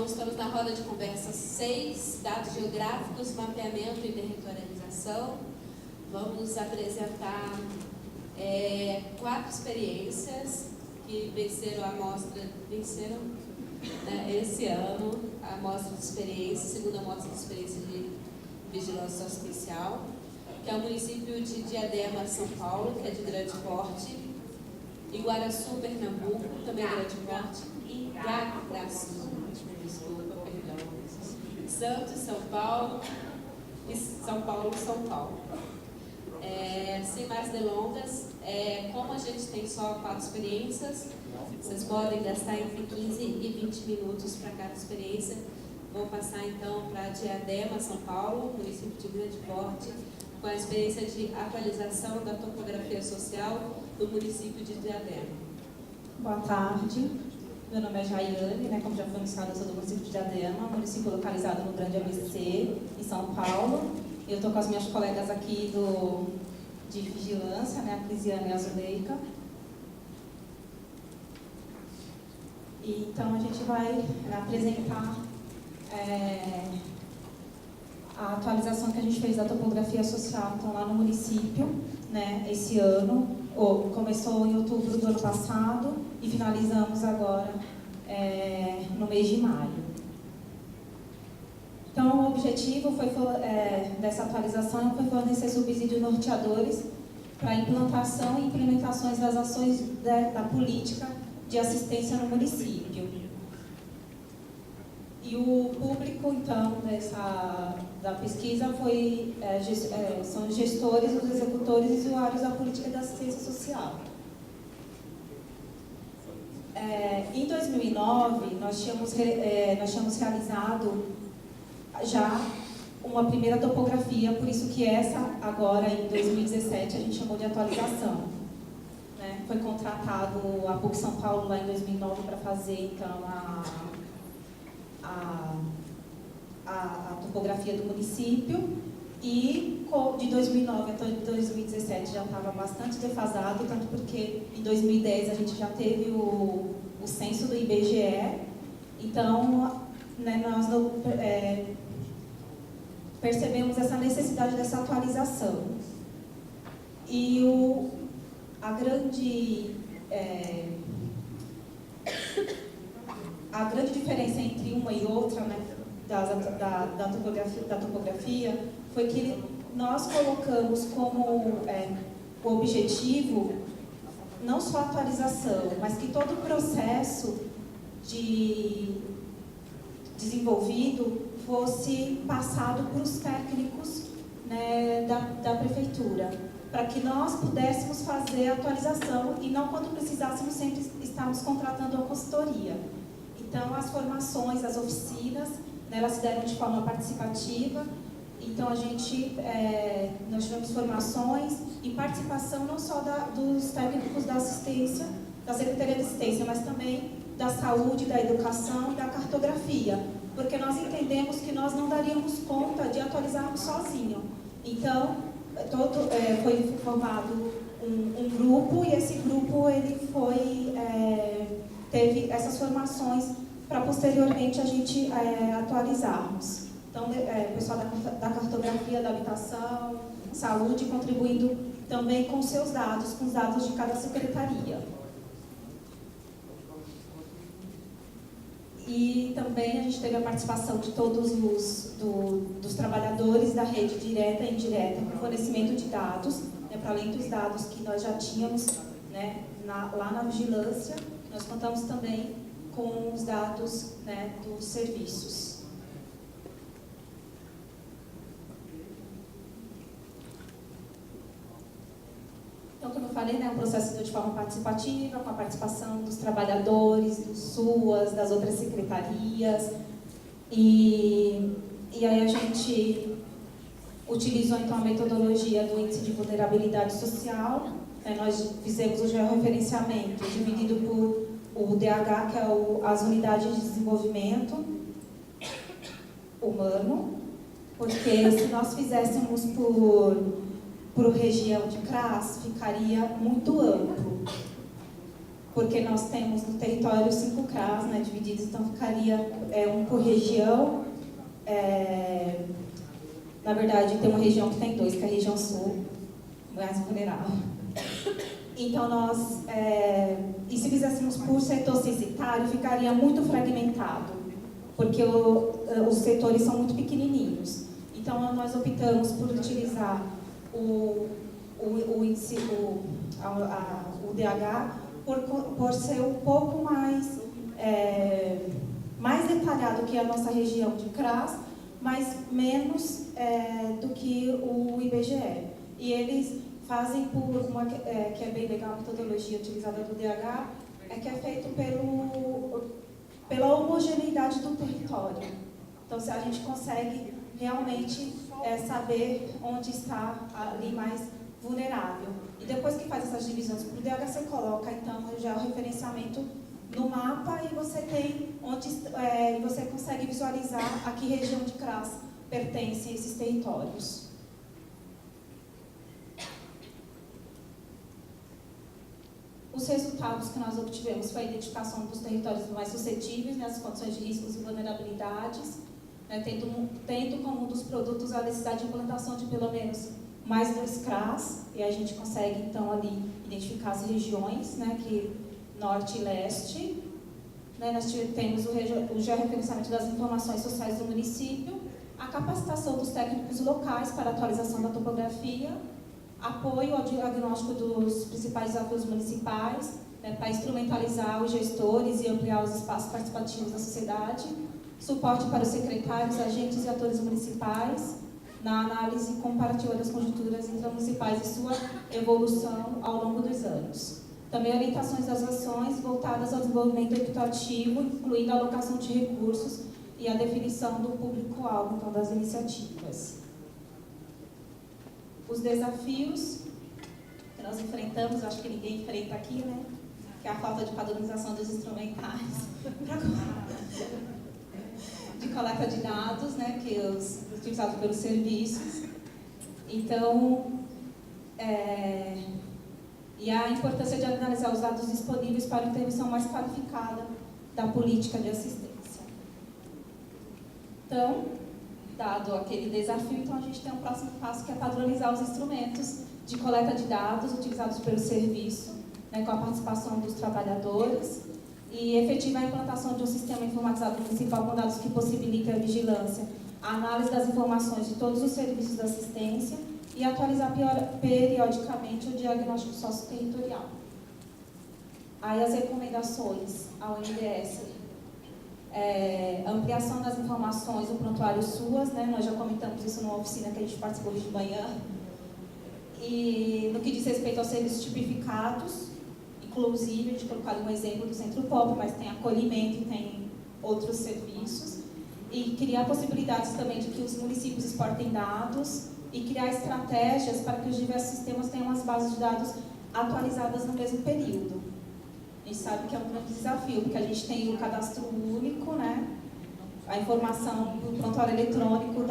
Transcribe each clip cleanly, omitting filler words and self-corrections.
estamos na roda de conversa 6, dados geográficos, mapeamento e territorialização. Vamos apresentar 4 experiências que venceram esse ano a mostra de experiência, segunda mostra de experiência de vigilância social, que é o município de Diadema, São Paulo, que é de grande porte, Iguaraçu, Pernambuco, também grande porte, e Igaguaçu, desculpa, perdão, Santos, São Paulo e São Paulo. Sem mais delongas, como a gente tem só 4 experiências, vocês podem gastar entre 15 e 20 minutos para cada experiência. Vou passar então para Diadema, São Paulo, município de grande porte, com a experiência de atualização da topografia social do município de Diadema. Boa tarde, meu nome é Jaiane, como já foi anunciado, eu sou do município de Diadema, município localizado no Grande ABC, em São Paulo. Eu estou com as minhas colegas aqui de vigilância, a Crisiane e a Zuleika. Então, a gente vai apresentar a atualização que a gente fez da topografia social, então, lá no município, esse ano, começou em outubro do ano passado e finalizamos agora no mês de maio. Então, o objetivo dessa atualização foi fornecer subsídios norteadores para a implantação e implementações das ações da política de assistência no município. E o público, então, da pesquisa são os gestores, os executores e usuários da política da assistência social. Em 2009, nós tínhamos realizado já uma primeira topografia, por isso que essa, agora, em 2017, a gente chamou de atualização. Foi contratado a PUC São Paulo, lá em 2009, para fazer, então, a topografia do município, e de 2009 até 2017 já estava bastante defasado, tanto porque em 2010 a gente já teve o censo do IBGE, então nós percebemos essa necessidade dessa atualização. E a grande diferença entre uma e outra, da topografia, foi que nós colocamos como o objetivo não só a atualização, mas que todo o processo desenvolvido fosse passado para os técnicos da prefeitura, para que nós pudéssemos fazer a atualização e não, quando precisássemos, sempre estarmos contratando uma consultoria. Então, as formações, as oficinas, elas se deram de forma participativa. Então, nós tivemos formações e participação não só dos técnicos da assistência, da Secretaria de Assistência, mas também da saúde, da educação e da cartografia, porque nós entendemos que nós não daríamos conta de atualizarmos sozinhos. Então, foi formado um grupo, e esse grupo teve essas formações para posteriormente a gente atualizarmos. Então, o pessoal da cartografia, da habitação, saúde, contribuindo também com seus dados, com os dados de cada secretaria. E também a gente teve a participação de todos dos trabalhadores da rede direta e indireta com fornecimento de dados, para além dos dados que nós já tínhamos lá na vigilância, nós contamos também com os dados dos serviços. Então, como eu falei, o processo de forma participativa, com a participação dos trabalhadores, dos SUAS, das outras secretarias. E aí a gente utilizou, então, a metodologia do Índice de Vulnerabilidade Social. Nós fizemos o georreferenciamento dividido por o DH, que é as Unidades de Desenvolvimento Humano, porque se nós fizéssemos por região de CRAS, ficaria muito amplo. porque nós temos no território 5 CRAs, né, divididos, então ficaria um por região. Na verdade, tem uma região que tem 2, que é a região sul, mais vulnerável. Então, e se fizéssemos por setor censitário, ficaria muito fragmentado, porque os setores são muito pequenininhos. Então, nós optamos por utilizar o DH por ser um pouco mais detalhado que a nossa região de CRAS, mas menos do que o IBGE. E eles fazem por uma que é bem legal, a metodologia utilizada do DH, que é feito pela homogeneidade do território. Então, se a gente consegue realmente saber onde está ali mais vulnerável. E depois que faz essas divisões para o DH, você coloca, então, já o referenciamento no mapa e você tem você consegue visualizar a que região de CRAS pertencem esses territórios. Os resultados que nós obtivemos foi a identificação dos territórios mais suscetíveis, né, as condições de riscos e vulnerabilidades, né, tendo como um dos produtos a necessidade de implantação de pelo menos mais 2 CRAs, e a gente consegue então ali identificar as regiões, né, que norte e leste. Né, nós temos o georreferenciamento das informações sociais do município, a capacitação dos técnicos locais para atualização da topografia, apoio ao diagnóstico dos principais desafios municipais, né, para instrumentalizar os gestores e ampliar os espaços participativos da sociedade, suporte para os secretários, agentes e atores municipais, na análise comparativa das conjunturas intramunicipais e sua evolução ao longo dos anos. Também orientações das ações voltadas ao desenvolvimento equitativo, incluindo a alocação de recursos e a definição do público-alvo, então, das iniciativas. Os desafios que nós enfrentamos, acho que ninguém enfrenta aqui, né? Que é a falta de padronização dos instrumentais de coleta de dados, né? Que utilizados pelos serviços. Então, e a importância de analisar os dados disponíveis para a intervenção mais qualificada da política de assistência. Então, dado aquele desafio, então a gente tem um próximo passo que é padronizar os instrumentos de coleta de dados utilizados pelo serviço, né, com a participação dos trabalhadores, e efetivar a implantação de um sistema informatizado municipal com dados que possibilitem a vigilância, a análise das informações de todos os serviços de assistência e atualizar periodicamente o diagnóstico socioterritorial. Aí as recomendações ao NDS. Ampliação das informações do prontuário SUAS, né? Nós já comentamos isso numa oficina que a gente participou hoje de manhã. E no que diz respeito aos serviços tipificados, inclusive, a gente colocou ali um exemplo do Centro Pop, mas tem acolhimento e tem outros serviços. E criar possibilidades também de que os municípios exportem dados e criar estratégias para que os diversos sistemas tenham as bases de dados atualizadas no mesmo período. A gente sabe que é um grande desafio, porque a gente tem o cadastro único, né? A informação do prontuário eletrônico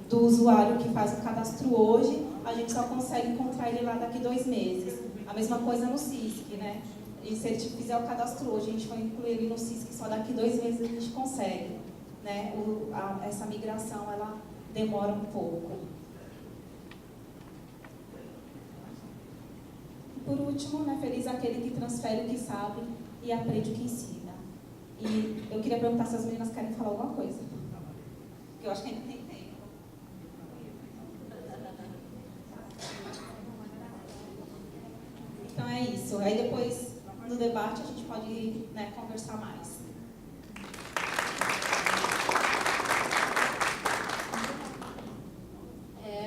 do usuário que faz o cadastro hoje, a gente só consegue encontrar ele lá daqui 2 meses. A mesma coisa no CISC, né? E se ele fizer o cadastro hoje, a gente vai incluir ele no CISC, só daqui 2 meses a gente consegue. Né? Essa migração, ela demora um pouco. Por último, né, feliz aquele que transfere o que sabe e aprende o que ensina. E eu queria perguntar se as meninas querem falar alguma coisa. Porque eu acho que ainda tem tempo. Então é isso. Aí depois, no debate, a gente pode, né, conversar mais.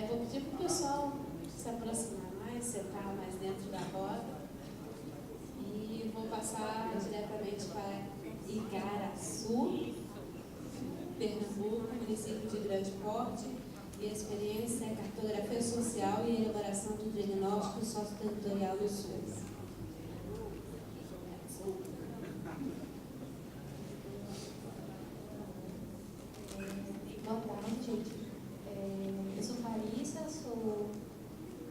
Vou pedir para o pessoal se aproximar mais, sentar mais dentro da roda. E vou passar diretamente para Igaraçu, Pernambuco, município de grande porte, e a experiência é cartografia social e elaboração do diagnóstico socioterritorial do SUS. Boa tarde, gente. Eu sou Clarissa,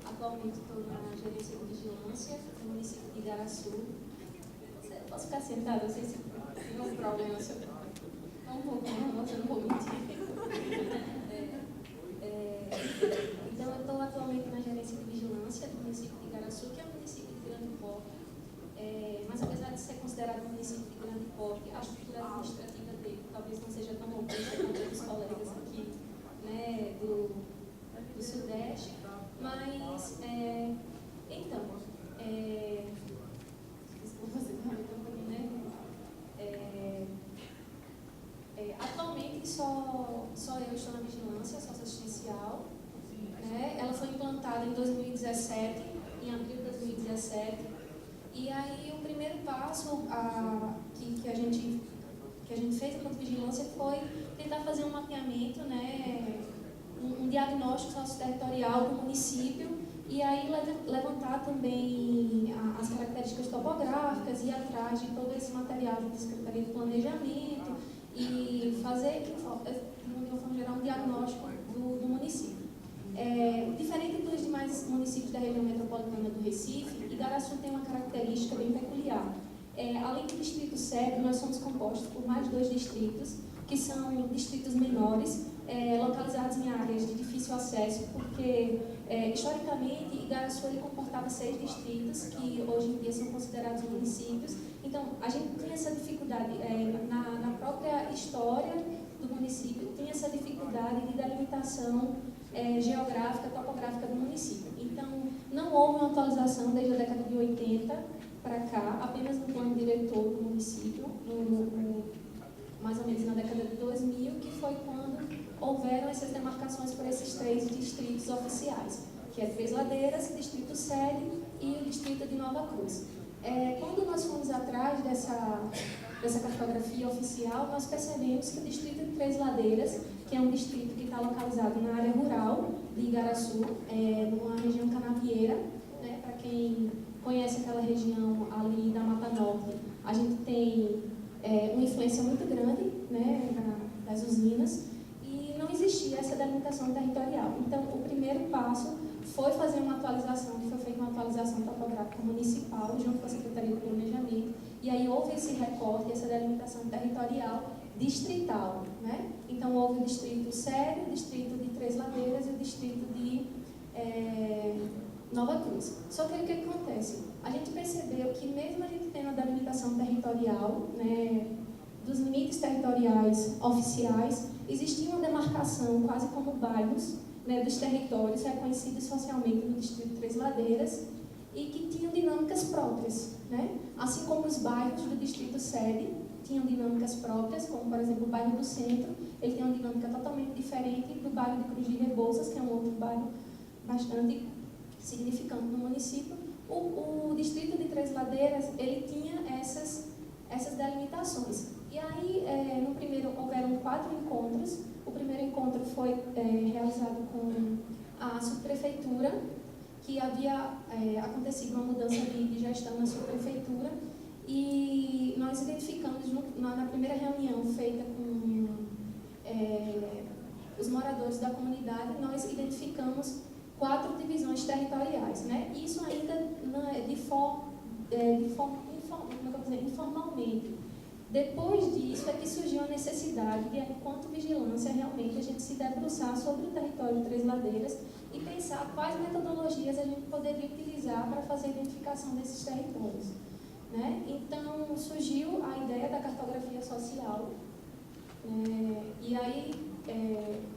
atualmente estou na gerência de vigilância do município de Igaraçu. posso ficar sentada, não sei se tem um problema. Não vou mentir. Então, eu estou atualmente na gerência de vigilância do município de Igaraçu, que é um município de grande porte. Mas, apesar de ser considerado um município de grande porte, a estrutura administrativa dele talvez não seja tão robusta quanto a dos colegas aqui, né, do Sudeste. Mas, então, desculpa, você está me acompanhando, né? Atualmente, só eu estou na vigilância socioassistencial. Né? Ela foi implantada em 2017, em abril de 2017. E aí, o primeiro passo que a gente fez enquanto vigilância foi tentar fazer um mapeamento, né? Um diagnóstico socioterritorial do município e aí levantar também as características topográficas e ir atrás de todo esse material da Secretaria de Planejamento e fazer, de uma forma geral, um diagnóstico do município. Diferente dos demais municípios da região metropolitana do Recife, Igaraçu tem uma característica bem peculiar. Além do distrito sede, nós somos compostos por mais 2 distritos, que são distritos menores, localizados em áreas de difícil acesso, porque, historicamente, Igaraçu ele comportava 6 distritos, que hoje em dia são considerados municípios. Então, a gente tinha essa dificuldade, na própria história do município, tinha essa dificuldade de delimitação geográfica, topográfica do município. Então, não houve uma atualização desde a década de 80 para cá, apenas no plano diretor do município, mais ou menos na década de 2000, que foi quando houveram essas demarcações por esses 3 distritos oficiais, que é Três Ladeiras, Distrito Sede e o Distrito de Nova Cruz. Quando nós fomos atrás dessa cartografia oficial, nós percebemos que o Distrito de Três Ladeiras, que é um distrito que está localizado na área rural de Igaraçu, numa região canavieira, né, para quem conhece aquela região ali da Mata Norte, a gente tem uma influência muito grande, né, das usinas, e não existia essa delimitação territorial. Então, o primeiro passo foi fazer uma atualização, que foi feita uma atualização topográfica municipal, junto com a Secretaria de Planejamento, e aí houve esse recorte, essa delimitação territorial distrital, né? Então, houve o distrito sede, o distrito de Três Ladeiras e o distrito de Nova Cruz. Só que aí o que acontece? A gente percebeu que mesmo a gente tendo a delimitação territorial, né, dos limites territoriais oficiais, existia uma demarcação quase como bairros, né, dos territórios reconhecidos socialmente no distrito de Três Ladeiras e que tinham dinâmicas próprias, né? Assim como os bairros do distrito sede tinham dinâmicas próprias, como por exemplo o bairro do Centro, ele tem uma dinâmica totalmente diferente do bairro de Cruz de Rebouças, que é um outro bairro bastante significante no município. O distrito de Três Ladeiras, ele tinha essas delimitações. E aí, no primeiro, houveram 4 encontros. O primeiro encontro foi realizado com a subprefeitura, que havia acontecido uma mudança de gestão na subprefeitura, e nós identificamos, na primeira reunião feita com os moradores da comunidade, nós identificamos 4 divisões territoriais, né? Isso ainda informalmente. Depois disso é que surgiu a necessidade de, enquanto vigilância, realmente a gente se debruçar sobre o território de Três Ladeiras e pensar quais metodologias a gente poderia utilizar para fazer a identificação desses territórios, né? Então, surgiu a ideia da cartografia social, e aí,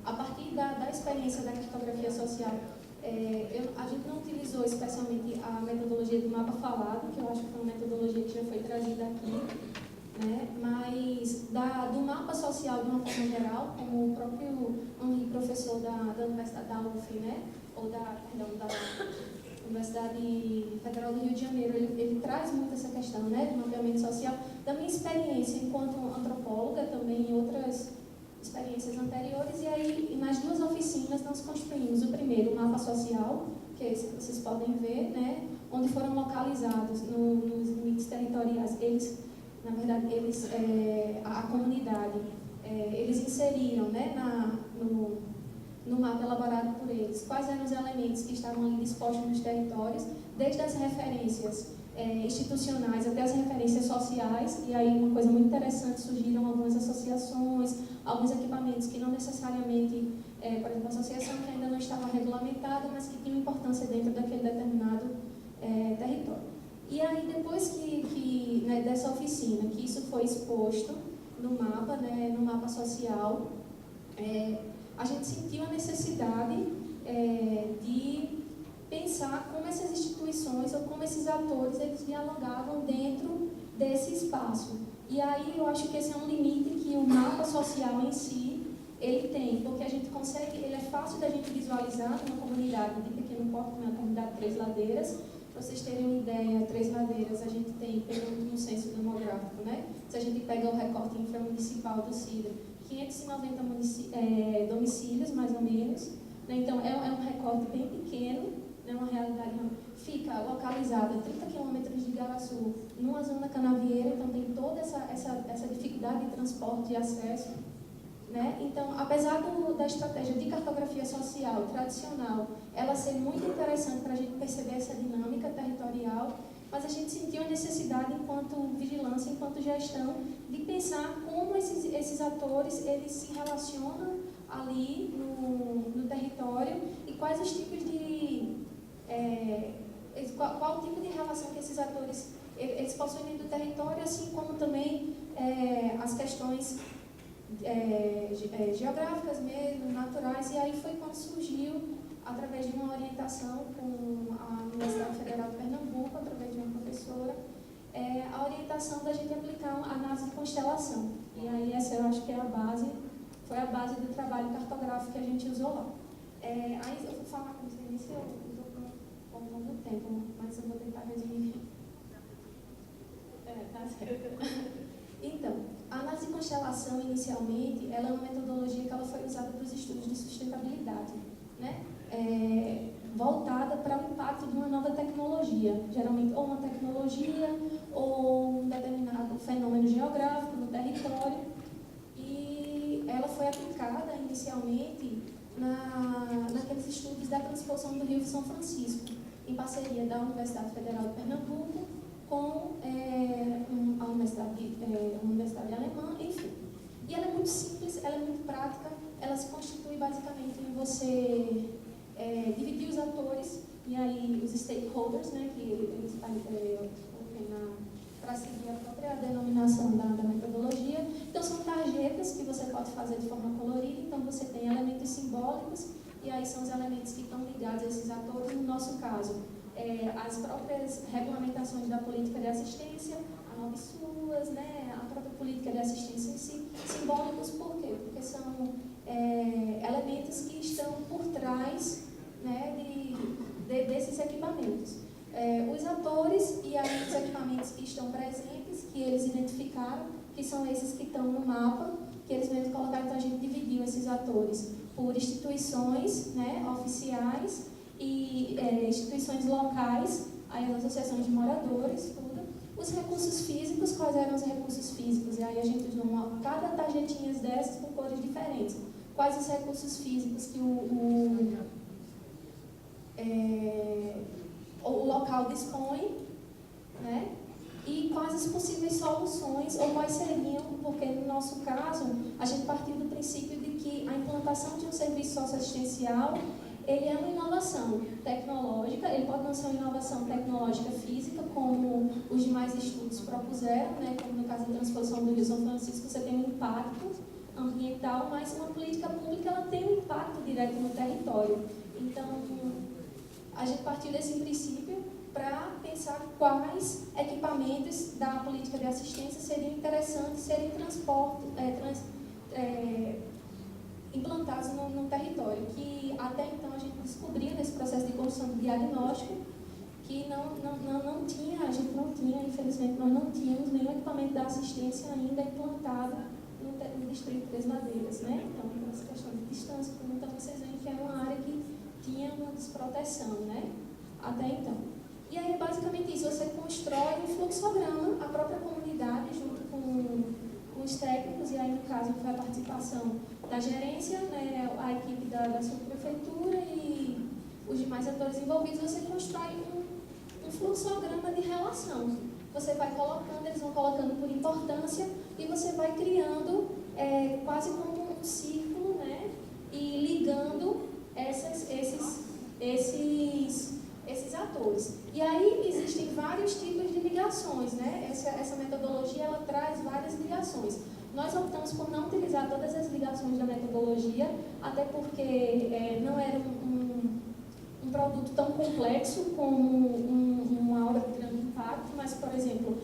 a partir da experiência da cartografia social, a gente não utilizou especialmente a metodologia do mapa falado, que eu acho que foi uma metodologia que já foi trazida aqui, né? Mas do mapa social de uma forma geral, como o próprio Henri, professor da Universidade da UF, né? Ou da Universidade Federal do Rio de Janeiro, ele traz muito essa questão, né, do mapeamento social. Da minha experiência enquanto antropóloga, também em outras experiências anteriores, e aí nas 2 oficinas nós construímos o primeiro, o mapa social, que é esse que vocês podem ver, né, onde foram localizados nos limites territoriais, na verdade, a comunidade, eles inseriram, né, no mapa elaborado por eles, quais eram os elementos que estavam ali dispostos nos territórios, desde as referências institucionais até as referências sociais, e aí uma coisa muito interessante, surgiram algumas associações, alguns equipamentos que não necessariamente, por exemplo, a associação que ainda não estava regulamentada, mas que tinha importância dentro daquele determinado território. E aí, depois né, dessa oficina, que isso foi exposto no mapa, né, no mapa social, a gente sentiu a necessidade de pensar como essas instituições ou como esses atores eles dialogavam dentro desse espaço. E aí eu acho que esse é um limite que o mapa social em si ele tem, porque a gente consegue, ele é fácil da gente visualizar numa comunidade de pequeno porte, na comunidade Três Ladeiras. Para vocês terem uma ideia, Três Ladeiras a gente tem, pelo no censo demográfico, né? Se a gente pega o recorte inframunicipal do CIDA, 590 domicílios, mais ou menos. Né? Então, é um recorte bem pequeno, né? Uma realidade. Fica localizada a 30 quilômetros de Igaraçu, numa zona canavieira, então tem toda essa dificuldade de transporte e acesso. Né? Então, apesar da estratégia de cartografia social tradicional, ela ser muito interessante para a gente perceber essa dinâmica territorial, mas a gente sentiu a necessidade, enquanto vigilância, enquanto gestão, de pensar como esses atores eles se relacionam ali no território e quais os tipos de... qual o tipo de relação que esses atores eles possuem dentro do território, assim como também as questões geográficas mesmo, naturais, e aí foi quando surgiu, através de uma orientação com a Universidade Federal de Pernambuco, através de uma professora, a orientação da gente aplicar a análise de constelação. E aí essa eu acho que foi a base do trabalho cartográfico que a gente usou lá. Aí eu vou falar com vocês, se eu estou com o longo tempo, mas eu vou tentar resumir. Tá certo. Então, a análise de constelação, inicialmente, ela é uma metodologia que ela foi usada para os estudos de sustentabilidade, né? Voltada para o impacto de uma nova tecnologia, geralmente ou uma tecnologia ou um determinado fenômeno geográfico no território, e ela foi aplicada inicialmente naqueles estudos da transposição do Rio São Francisco, em parceria da Universidade Federal de Pernambuco com a Universidade Alemã, enfim. E ela é muito simples, ela é muito prática, ela se constitui basicamente em você dividir os atores, e aí os stakeholders, né, que eles para seguir a própria denominação da metodologia. Então, são tarjetas que você pode fazer de forma colorida, então você tem elementos simbólicos, e aí são os elementos que estão ligados a esses atores, no nosso caso, as próprias regulamentações da política de assistência, a NOBSUAS, né, a própria política de assistência em si, simbólicos por quê? Porque são elementos que estão por trás, né, desses equipamentos. Os atores e aí os equipamentos que estão presentes, que eles identificaram, que são esses que estão no mapa, que eles mesmos colocaram, então a gente dividiu esses atores por instituições, né, oficiais, e instituições locais, aí as associações de moradores, tudo. Os recursos físicos, quais eram os recursos físicos? E aí a gente usou cada tarjetinha dessas com cores diferentes. Quais os recursos físicos que o local dispõe, né? E quais as possíveis soluções, ou quais seriam, porque no nosso caso, a gente partiu do princípio de que a implantação de um serviço socioassistencial ele é uma inovação tecnológica, ele pode não ser uma inovação tecnológica física, como os demais estudos propuseram, né? Como no caso da transposição do Rio São Francisco, você tem um impacto ambiental, mas uma política pública ela tem um impacto direto no território. Então, a gente partiu desse princípio para pensar quais equipamentos da política de assistência seriam interessantes serem implantados no território, que até então a gente descobriu nesse processo de construção do diagnóstico que a gente não tinha, infelizmente, nós não tínhamos nenhum equipamento da assistência ainda implantado no distrito Três Ladeiras, né? Então, essa questão de distância, então vocês veem que era uma área que tinha uma desproteção, né? Até então. E aí, basicamente isso, você constrói um fluxograma, a própria comunidade, junto com os técnicos, e aí, no caso, foi a participação da gerência, né, a equipe da subprefeitura e os demais atores envolvidos, você constrói um fluxograma de relação. Você vai colocando, eles vão colocando por importância e você vai criando quase como um círculo, né? E ligando esses atores. E aí existem vários tipos de ligações, né? Essa metodologia ela traz várias ligações. Nós optamos por não utilizar todas as ligações da metodologia, até porque não era um produto tão complexo como uma obra de grande impacto, mas, por exemplo,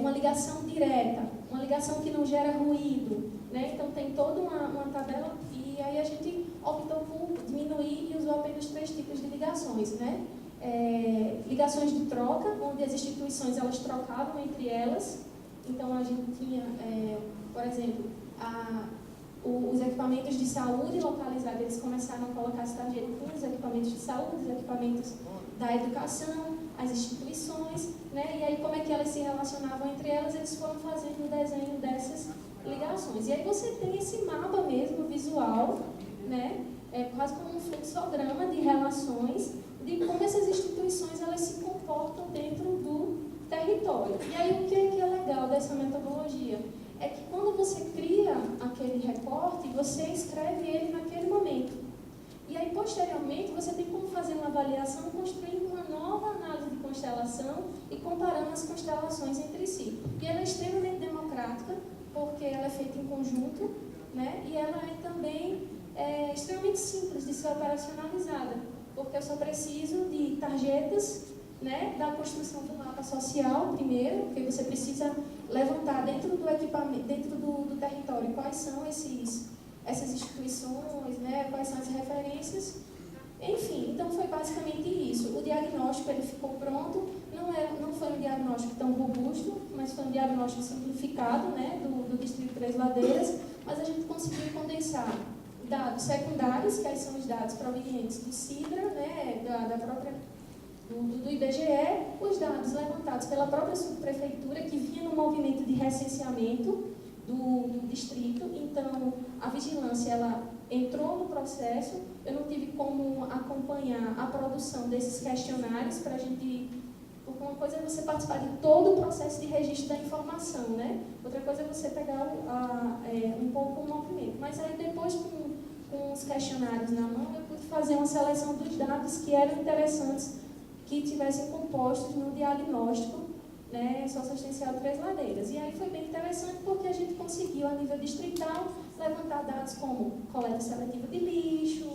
uma ligação direta, uma ligação que não gera ruído, né? Então tem toda uma tabela e aí a gente optou por diminuir e usou apenas 3 tipos de ligações, né? Ligações de troca, onde as instituições elas trocavam entre elas. Então a gente tinha, por exemplo, os equipamentos de saúde localizados, eles começaram a colocar as tarjetas com os equipamentos de saúde, os equipamentos da educação, as instituições, né? E aí como é que elas se relacionavam entre elas, eles foram fazendo o desenho dessas ligações. E aí você tem esse mapa mesmo visual, né? Quase como um fluxograma de relações, de como essas instituições elas se comportam dentro do território. E aí o que é legal dessa metodologia? É que quando você cria aquele recorte, você escreve ele naquele momento. E aí, posteriormente, você tem como fazer uma avaliação construindo uma nova análise de constelação e comparando as constelações entre si. E ela é extremamente democrática, porque ela é feita em conjunto, né? E ela é também extremamente simples de ser operacionalizada, porque eu só preciso de tarjetas, né, da construção do mapa social primeiro, porque você precisa levantar dentro do equipamento, dentro do território, quais são essas instituições, né, quais são as referências. Enfim, então foi basicamente isso. O diagnóstico ele ficou pronto, não foi um diagnóstico tão robusto, mas foi um diagnóstico simplificado, né, do Distrito Três Ladeiras, mas a gente conseguiu condensar dados secundários, que aí são os dados provenientes do CIDRA, né, do IBGE, os dados levantados pela própria subprefeitura, que vinha no movimento de recenseamento do distrito. Então, a vigilância ela entrou no processo. Eu não tive como acompanhar a produção desses questionários para a gente... Porque uma coisa é você participar de todo o processo de registro da informação, né? Outra coisa é você pegar um pouco o movimento. Mas aí depois, com os questionários na mão, eu pude fazer uma seleção dos dados que eram interessantes, que tivessem compostos no diagnóstico, né, socioassistencial de Três Ladeiras. E aí foi bem interessante porque a gente conseguiu, a nível distrital, levantar dados como coleta seletiva de lixo,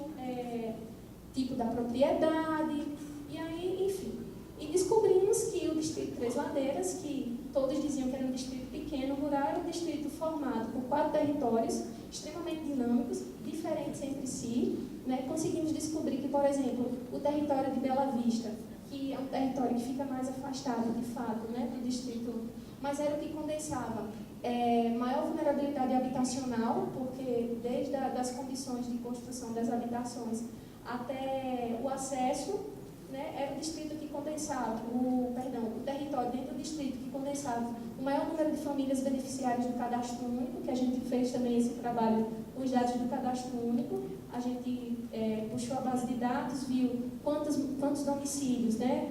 tipo da propriedade, e aí, enfim. E descobrimos que o Distrito Três Ladeiras, que todos diziam que era um distrito pequeno, rural, era um distrito formado por 4 territórios, extremamente dinâmicos, diferentes entre si, né? Conseguimos descobrir que, por exemplo, o território de Bela Vista, que é um território que fica mais afastado, de fato, né, do distrito, mas era o que condensava maior vulnerabilidade habitacional, porque desde das condições de construção das habitações até o acesso, né, era o distrito que condensava, o território dentro do distrito que condensava o maior número de famílias beneficiárias do cadastro único, que a gente fez também esse trabalho com os dados do cadastro único. A gente puxou a base de dados, viu quantos domicílios, né,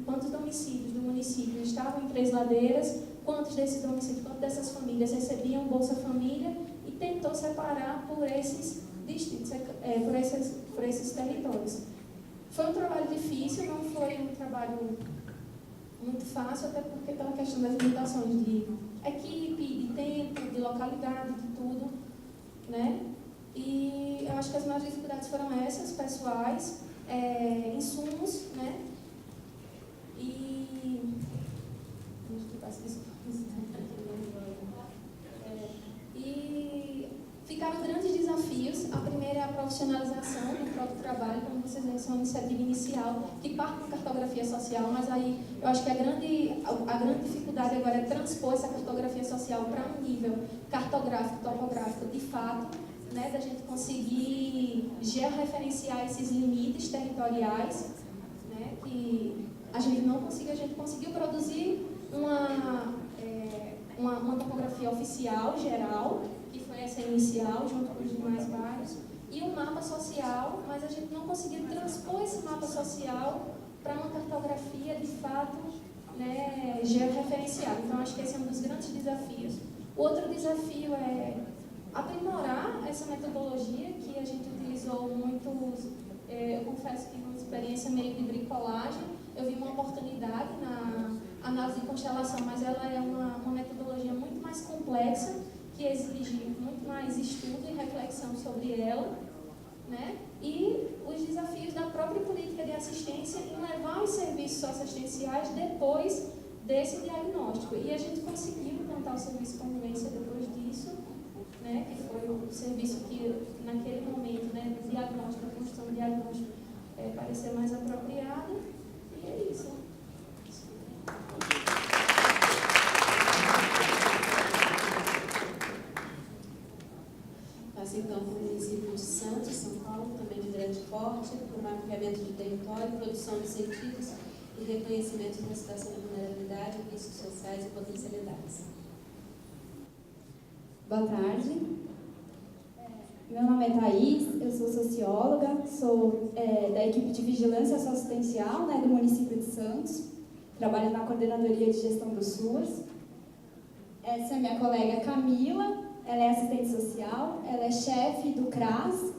quantos domicílios do município estavam em Três Ladeiras, quantos desses domicílios, quantas dessas famílias recebiam Bolsa Família, e tentou separar por esses distritos, por esses territórios. Foi um trabalho difícil, não foi um trabalho muito fácil, até porque pela questão das limitações de equipe, de tempo, de localidade, de tudo, né? E eu acho que as maiores dificuldades foram essas, pessoais, insumos, né? E ficaram grandes desafios. A primeira é a profissionalização do próprio trabalho, como vocês veem, é uma iniciativa inicial que parte da cartografia social, mas aí eu acho que a grande dificuldade agora é transpor essa cartografia social para um nível cartográfico, topográfico de fato, né, da gente conseguir georreferenciar esses limites territoriais, né, que a gente não conseguiu, a gente conseguiu produzir uma topografia oficial, geral, que foi essa inicial, junto com os demais bairros, e um mapa social, mas a gente não conseguiu transpor esse mapa social para uma cartografia de fato, né, georreferenciada. Então, acho que esse é um dos grandes desafios. O outro desafio é aprimorar essa metodologia que a gente utilizou muito. Eu confesso que numa experiência meio de bricolagem, eu vi uma oportunidade na análise de constelação, mas ela é uma metodologia muito mais complexa, que exige muito mais estudo e reflexão sobre ela, né? E os desafios da própria política de assistência em levar os serviços socioassistenciais depois desse diagnóstico. E a gente conseguiu implantar o serviço de convivência depois disso, né? Que foi o serviço que, naquele momento, né, do diagnóstico, a construção do diagnóstico, pareceu mais apropriada. E é isso. Passo então para o município de Santos, São Paulo, também de grande porte, para o mapeamento de território, produção de sentidos e reconhecimento da situação de vulnerabilidade, riscos sociais e potencialidades. Boa tarde. Meu nome é Thaís, eu sou socióloga, sou da equipe de vigilância socioassistencial, né, do município de Santos. Trabalho na coordenadoria de gestão do SUAS. Essa é minha colega Camila, ela é assistente social, ela é chefe do CRAS.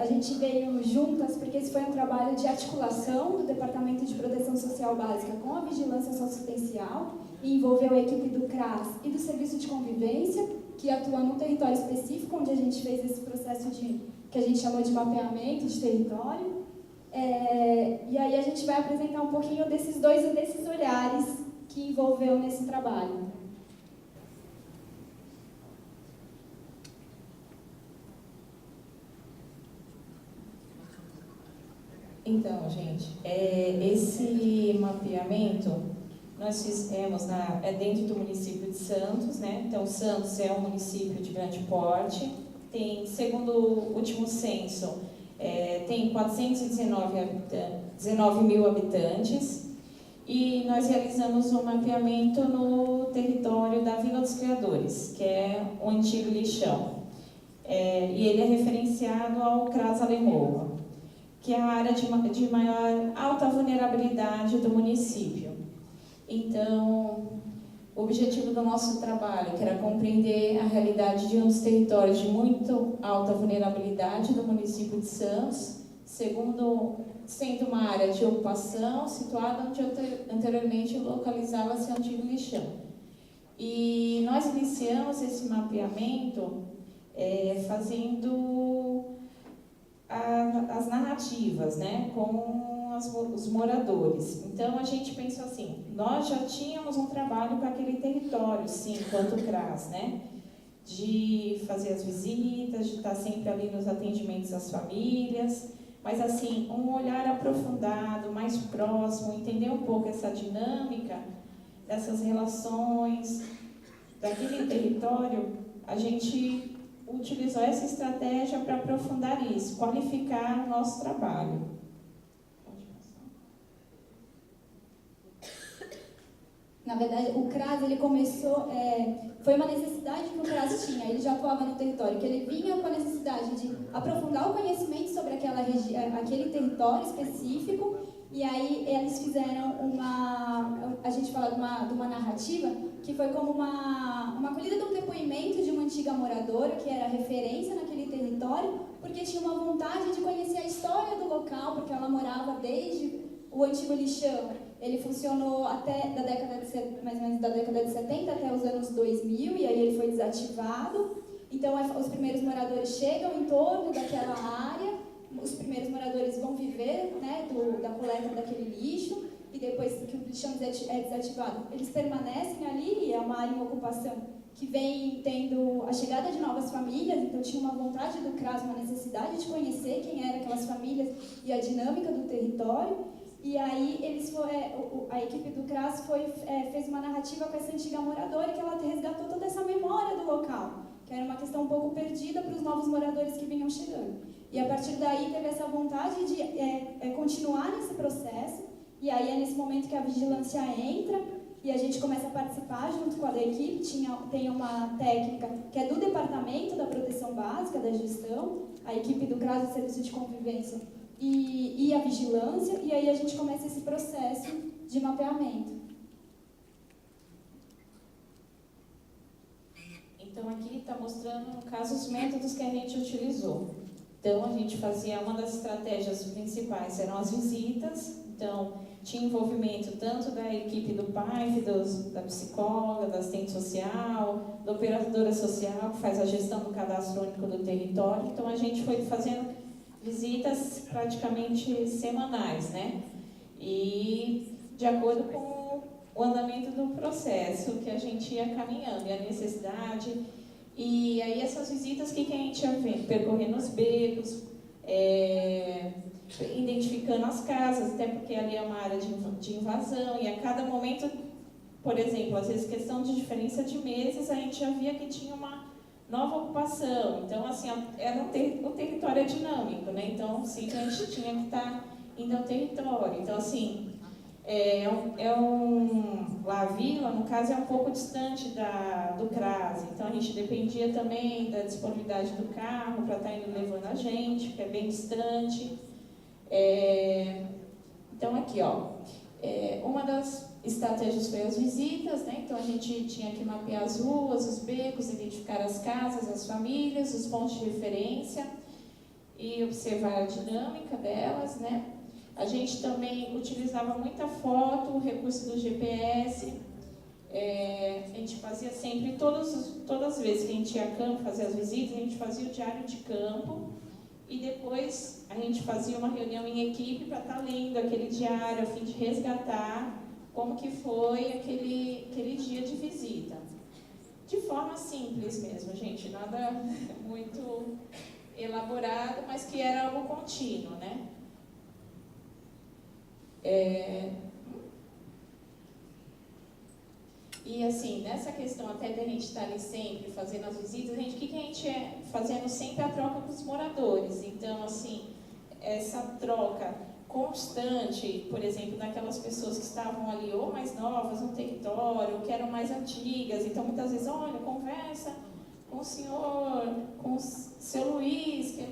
A gente veio juntas porque esse foi um trabalho de articulação do Departamento de Proteção Social Básica com a vigilância socioassistencial e envolveu a equipe do CRAS e do Serviço de Convivência, que atua num território específico, onde a gente fez esse processo que a gente chamou de mapeamento de território. E aí a gente vai apresentar um pouquinho desses olhares que envolveu nesse trabalho. Então, gente, esse mapeamento nós fizemos dentro do município de Santos, né? Então, Santos é um município de grande porte, tem, segundo o último censo, tem 419 mil habitantes, e nós realizamos um mapeamento no território da Vila dos Criadores, que é o antigo lixão, e ele é referenciado ao CRAS Alemoa, que é a área de maior alta vulnerabilidade do município. Então, o objetivo do nosso trabalho, que era compreender a realidade de um dos territórios de muito alta vulnerabilidade do município de Santos, sendo uma área de ocupação situada onde anteriormente localizava-se o antigo lixão. E nós iniciamos esse mapeamento fazendo as narrativas, né, com os moradores. Então, a gente pensou assim, nós já tínhamos um trabalho com aquele território, sim, enquanto CRAS, né, de fazer as visitas, de estar sempre ali nos atendimentos às famílias, mas, assim, um olhar aprofundado, mais próximo, entender um pouco essa dinâmica dessas relações, daquele território, a gente utilizou essa estratégia para aprofundar isso, qualificar o nosso trabalho. Na verdade, o CRAS, ele começou, foi uma necessidade que o CRAS tinha, ele já atuava no território, que ele vinha com a necessidade de aprofundar o conhecimento sobre aquele território específico, e aí eles fizeram a gente fala de uma narrativa, que foi como uma acolhida de um depoimento de uma antiga moradora, que era referência naquele território, porque tinha uma vontade de conhecer a história do local, porque ela morava desde o antigo lixão. Ele funcionou até mais ou menos da década de 70 até os anos 2000, e aí ele foi desativado. Então, os primeiros moradores chegam em torno daquela área, os primeiros moradores vão viver, né, da coleta daquele lixo, e depois que o lixão é desativado, eles permanecem ali, e é uma área em ocupação que vem tendo a chegada de novas famílias, então tinha uma vontade do CRAS, uma necessidade de conhecer quem eram aquelas famílias e a dinâmica do território. E aí a equipe do CRAS fez uma narrativa com essa antiga moradora, que ela resgatou toda essa memória do local, que era uma questão um pouco perdida para os novos moradores que vinham chegando. E a partir daí teve essa vontade de continuar nesse processo, e aí é nesse momento que a vigilância entra, e e a gente começa a participar junto com a da equipe. Tem uma técnica que é do Departamento da Proteção Básica, da Gestão, a equipe do CRAS, do Serviço de Convivência, e a Vigilância, e aí a gente começa esse processo de mapeamento. Então, aqui está mostrando, no caso, os métodos que a gente utilizou. Então, a gente fazia, uma das estratégias principais eram as visitas. Então, tinha envolvimento tanto da equipe do PAIF, da psicóloga, da assistente social, da operadora social, que faz a gestão do cadastro único do território. Então, a gente foi fazendo visitas praticamente semanais, né? E de acordo com o andamento do processo que a gente ia caminhando e a necessidade. E aí essas visitas, o que a gente ia ver? Percorrendo os becos, identificando as casas, até porque ali é uma área de invasão, e a cada momento, por exemplo, às vezes questão de diferença de meses, a gente já via que tinha uma nova ocupação. Então, assim, o território é dinâmico, né? Então, sim, a gente tinha que estar indo ao território. Então, assim, a vila, no caso, é um pouco distante do CRAS, então a gente dependia também da disponibilidade do carro para estar indo levando a gente, que é bem distante. Então, aqui, ó, uma das estratégias foi as visitas, né? Então a gente tinha que mapear as ruas, os becos, identificar as casas, as famílias, os pontos de referência e observar a dinâmica delas, né? A gente também utilizava muita foto, o recurso do GPS. A gente fazia sempre, todas as vezes que a gente ia a campo fazer as visitas, a gente fazia o diário de campo e depois a gente fazia uma reunião em equipe para estar lendo aquele diário, a fim de resgatar como que foi aquele dia de visita. De forma simples mesmo, gente, nada muito elaborado, mas que era algo contínuo, né? E assim, nessa questão até da gente estar ali sempre fazendo as visitas, o que a gente fazendo sempre a troca com os moradores. Então, assim, essa troca constante, por exemplo, daquelas pessoas que estavam ali ou mais novas no território, ou que eram mais antigas. Então, muitas vezes, olha, conversa com o senhor, com o seu Luiz, que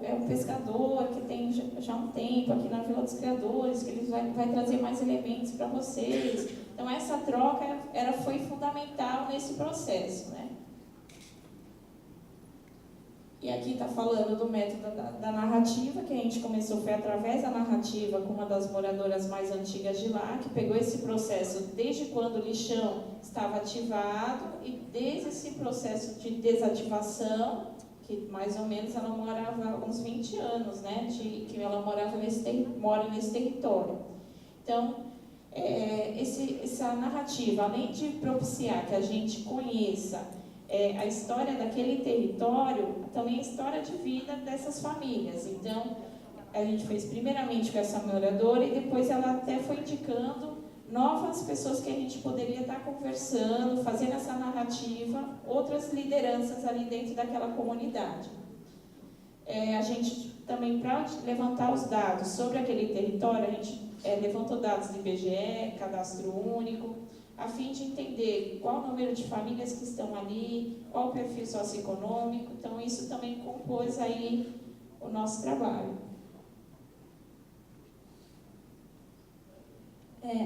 é um pescador, que tem já um tempo aqui na Vila dos Criadores, que ele vai trazer mais elementos para vocês. Então, essa troca foi fundamental nesse processo, né? E aqui está falando do método da narrativa, que a gente começou, foi através da narrativa com uma das moradoras mais antigas de lá, que pegou esse processo desde quando o lixão estava ativado e desde esse processo de desativação, que mais ou menos ela morava há uns 20 anos, né, que ela mora nesse território. Então, essa narrativa, além de propiciar que a gente conheça a história daquele território, também a história de vida dessas famílias. Então, a gente fez primeiramente com essa moradora e depois ela até foi indicando novas pessoas que a gente poderia estar conversando, fazendo essa narrativa, outras lideranças ali dentro daquela comunidade. A gente também, para levantar os dados sobre aquele território, a gente levantou dados do IBGE, cadastro único, a fim de entender qual o número de famílias que estão ali, qual o perfil socioeconômico. Então, isso também compôs aí o nosso trabalho.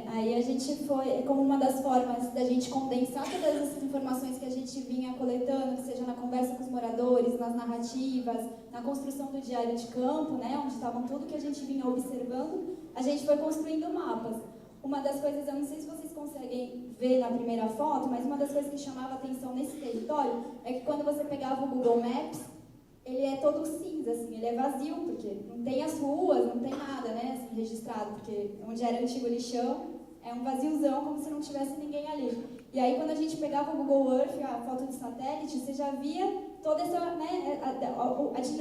Aí a gente foi, como uma das formas da gente condensar todas essas informações que a gente vinha coletando, que seja na conversa com os moradores, nas narrativas, na construção do diário de campo, né, onde estavam tudo que a gente vinha observando, a gente foi construindo mapas. Uma das coisas, eu não sei se vocês conseguem ver na primeira foto, mas uma das coisas que chamava atenção nesse território é que quando você pegava o Google Maps, ele é todo cinza, assim, ele é vazio, porque não tem as ruas, não tem nada, né, assim, registrado, porque onde era antigo lixão, é um vaziozão, como se não tivesse ninguém ali. E aí, quando a gente pegava o Google Earth, a foto de satélite, você já via toda essa, né,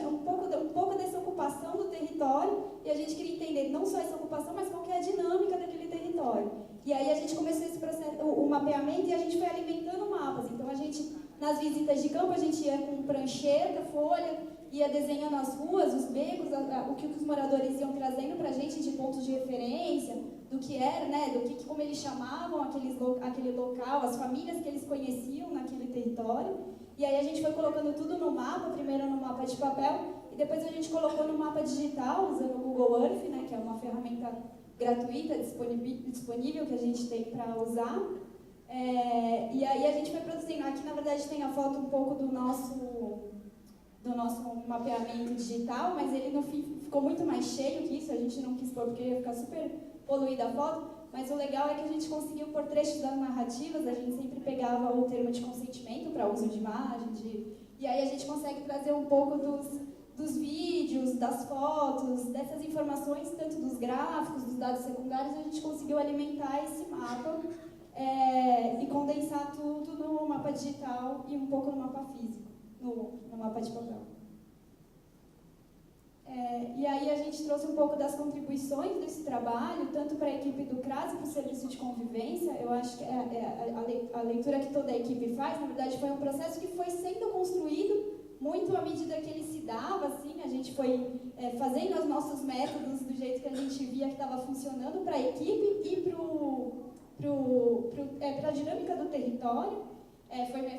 um pouco dessa ocupação do território, e a gente queria entender não só essa ocupação, mas qual que é a dinâmica daquele território. E aí a gente começou esse processo, o mapeamento, e a gente foi alimentando mapas. Então, a gente, nas visitas de campo a gente ia com prancheta, folha, ia desenhando as ruas, os becos, o que os moradores iam trazendo para a gente de pontos de referência, do que era, né, como eles chamavam aquele local, as famílias que eles conheciam naquele território. E aí a gente foi colocando tudo no mapa, primeiro no mapa de papel, e depois a gente colocou no mapa digital, usando o Google Earth, né, que é uma ferramenta gratuita, disponível que a gente tem para usar. E aí a gente foi produzindo. Aqui, na verdade, tem a foto um pouco do nosso mapeamento digital, mas ele no fim ficou muito mais cheio que isso, a gente não quis pôr porque ia ficar super poluída a foto, mas o legal é que a gente conseguiu pôr trechos das narrativas, a gente sempre pegava o termo de consentimento para uso de imagem, e aí a gente consegue trazer um pouco dos vídeos, das fotos, dessas informações, tanto dos gráficos, dos dados secundários, a gente conseguiu alimentar esse mapa e condensar tudo no mapa digital e um pouco no mapa físico, no mapa de papel. E aí a gente trouxe um pouco das contribuições desse trabalho, tanto para a equipe do CRAS e para o serviço de convivência. Eu acho que a leitura que toda a equipe faz, na verdade, foi um processo que foi sendo construído muito à medida que ele se dava, assim, a gente foi fazendo os nossos métodos do jeito que a gente via que estava funcionando para a equipe e para a dinâmica do território.